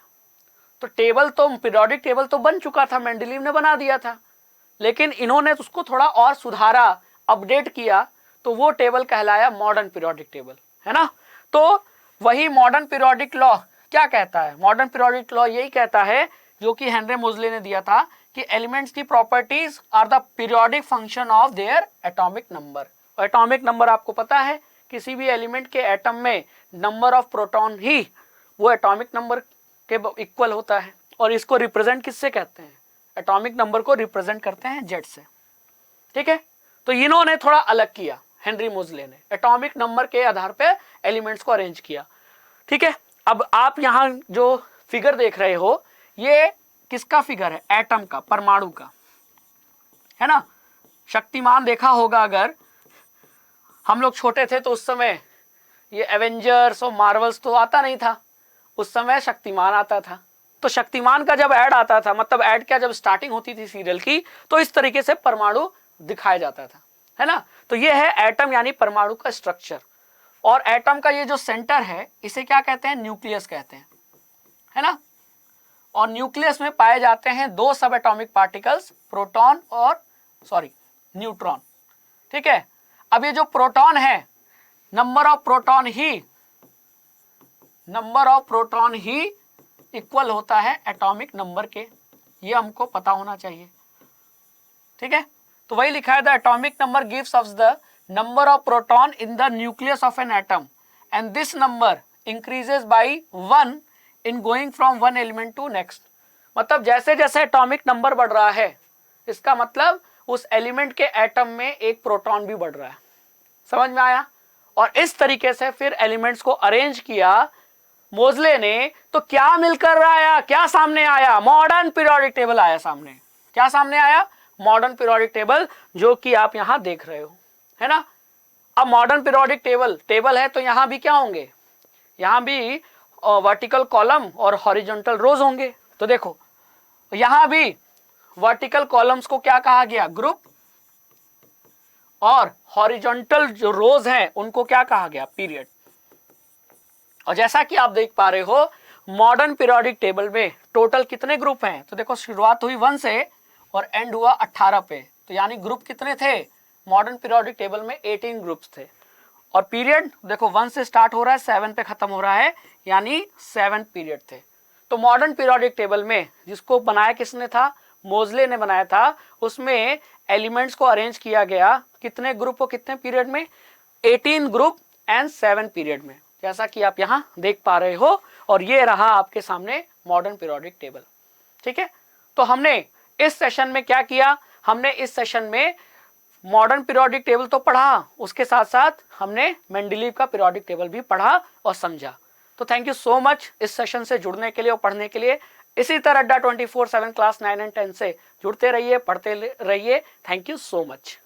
तो पीरियोडिक टेबल तो बन चुका था, मेंडलीव ने बना दिया था, लेकिन इन्होंने उसको थोड़ा और सुधारा, अपडेट किया, तो वो टेबल कहलाया मॉडर्न पीरियोडिक टेबल, है ना। तो वही मॉडर्न पीरियोडिक लॉ क्या कहता है, मॉडर्न पीरियोडिक लॉ यही कहता है जो कि हेनरी मोजले ने दिया था कि एलिमेंट्स की properties are the periodic function of their atomic number. और एटॉमिक नंबर आपको पता है, किसी भी एलिमेंट के एटम में नंबर ऑफ प्रोटॉन ही वो एटॉमिक नंबर के इक्वल होता है, और इसको रिप्रेजेंट किससे कहते हैं, एटॉमिक नंबर को रिप्रेजेंट करते हैं जेड से, ठीक है। तो इन्होंने थोड़ा अलग किया, हेनरी मोजले ने एटॉमिक नंबर के आधार पे एलिमेंट्स को अरेंज किया, ठीक है। अब आप यहां जो फिगर देख रहे हो ये किसका फिगर है, एटम का, परमाणु का, है ना। शक्तिमान देखा होगा, अगर हम लोग छोटे थे तो उस समय ये एवेंजर्स और मार्वल्स तो आता नहीं था, उस समय शक्तिमान आता था। तो शक्तिमान का जब ऐड आता था, मतलब ऐड क्या, जब स्टार्टिंग होती थी सीरियल की, तो इस तरीके से परमाणु दिखाया जाता था, है ना। तो ये है एटम यानी परमाणु का स्ट्रक्चर। और एटम का ये जो सेंटर है इसे क्या कहते हैं, न्यूक्लियस कहते हैं, है ना। और न्यूक्लियस में पाए जाते हैं दो सब एटॉमिक पार्टिकल्स, प्रोटॉन और न्यूट्रॉन, ठीक है। अब ये जो प्रोटॉन है, number of proton he equal होता है एटॉमिक नंबर के, ये हमको पता होना चाहिए, ठीक है। तो वही लिखा है, the atomic number gives of the number of proton in the nucleus of an atom and this number increases by 1 in going from one element to next. मतलब जैसे जैसे एटॉमिक नंबर बढ़ रहा है, इसका मतलब उस एलिमेंट के एटम में एक प्रोटॉन भी बढ़ रहा है, समझ में आया। और इस तरीके से फिर एलिमेंट्स को अरेंज किया मोजले ने, तो क्या मिलकर आया, क्या सामने आया, मॉडर्न पीरियोडिक टेबल आया सामने। क्या सामने आया, मॉडर्न पीरियोडिक टेबल, जो कि आप यहां देख रहे हो, है ना। अब मॉडर्न पीरियोडिक टेबल है, तो यहां भी क्या होंगे, यहां भी वर्टिकल कॉलम और हॉरिजॉन्टल रोज होंगे। तो देखो यहां भी वर्टिकल कॉलम्स को क्या कहा गया, ग्रुप, और हॉरिजॉन्टल जो रोज हैं उनको क्या कहा गया, पीरियड। और जैसा कि आप देख पा रहे हो मॉडर्न पीरियोडिक टेबल में टोटल कितने ग्रुप हैं, तो देखो शुरुआत हुई 1 से और एंड हुआ 18 पे, तो यानी ग्रुप कितने थे, मॉडर्न पीरियोडिक टेबल में 18 ग्रुप्स थे। और पीरियड देखो 1 से स्टार्ट हो रहा है, 7 पे खत्म हो रहा है, यानी 7 पीरियड थे। तो मॉडर्न पीरियोडिक टेबल में, जिसको बनाया किसने था, मोजले ने बनाया था, उसमें एलिमेंट्स को अरेंज किया गया कितने ग्रुप और कितने पीरियड में, 18 ग्रुप एंड 7 पीरियड में, जैसा कि आप यहां देख पा रहे हो। और ये रहा आपके सामने मॉडर्न पीरियोडिक टेबल, ठीक है। तो हमने इस सेशन में क्या किया, हमने इस सेशन में मॉडर्न पीरियोडिक टेबल तो पढ़ा, उसके साथ साथ हमने मेंडलीव का पीरियोडिक टेबल भी पढ़ा और समझा। तो थैंक यू सो मच इस सेशन से जुड़ने के लिए और पढ़ने के लिए। इसी तरह अड्डा 24/7 क्लास 9 एंड 10 से जुड़ते रहिए, पढ़ते रहिए। Thank you so much.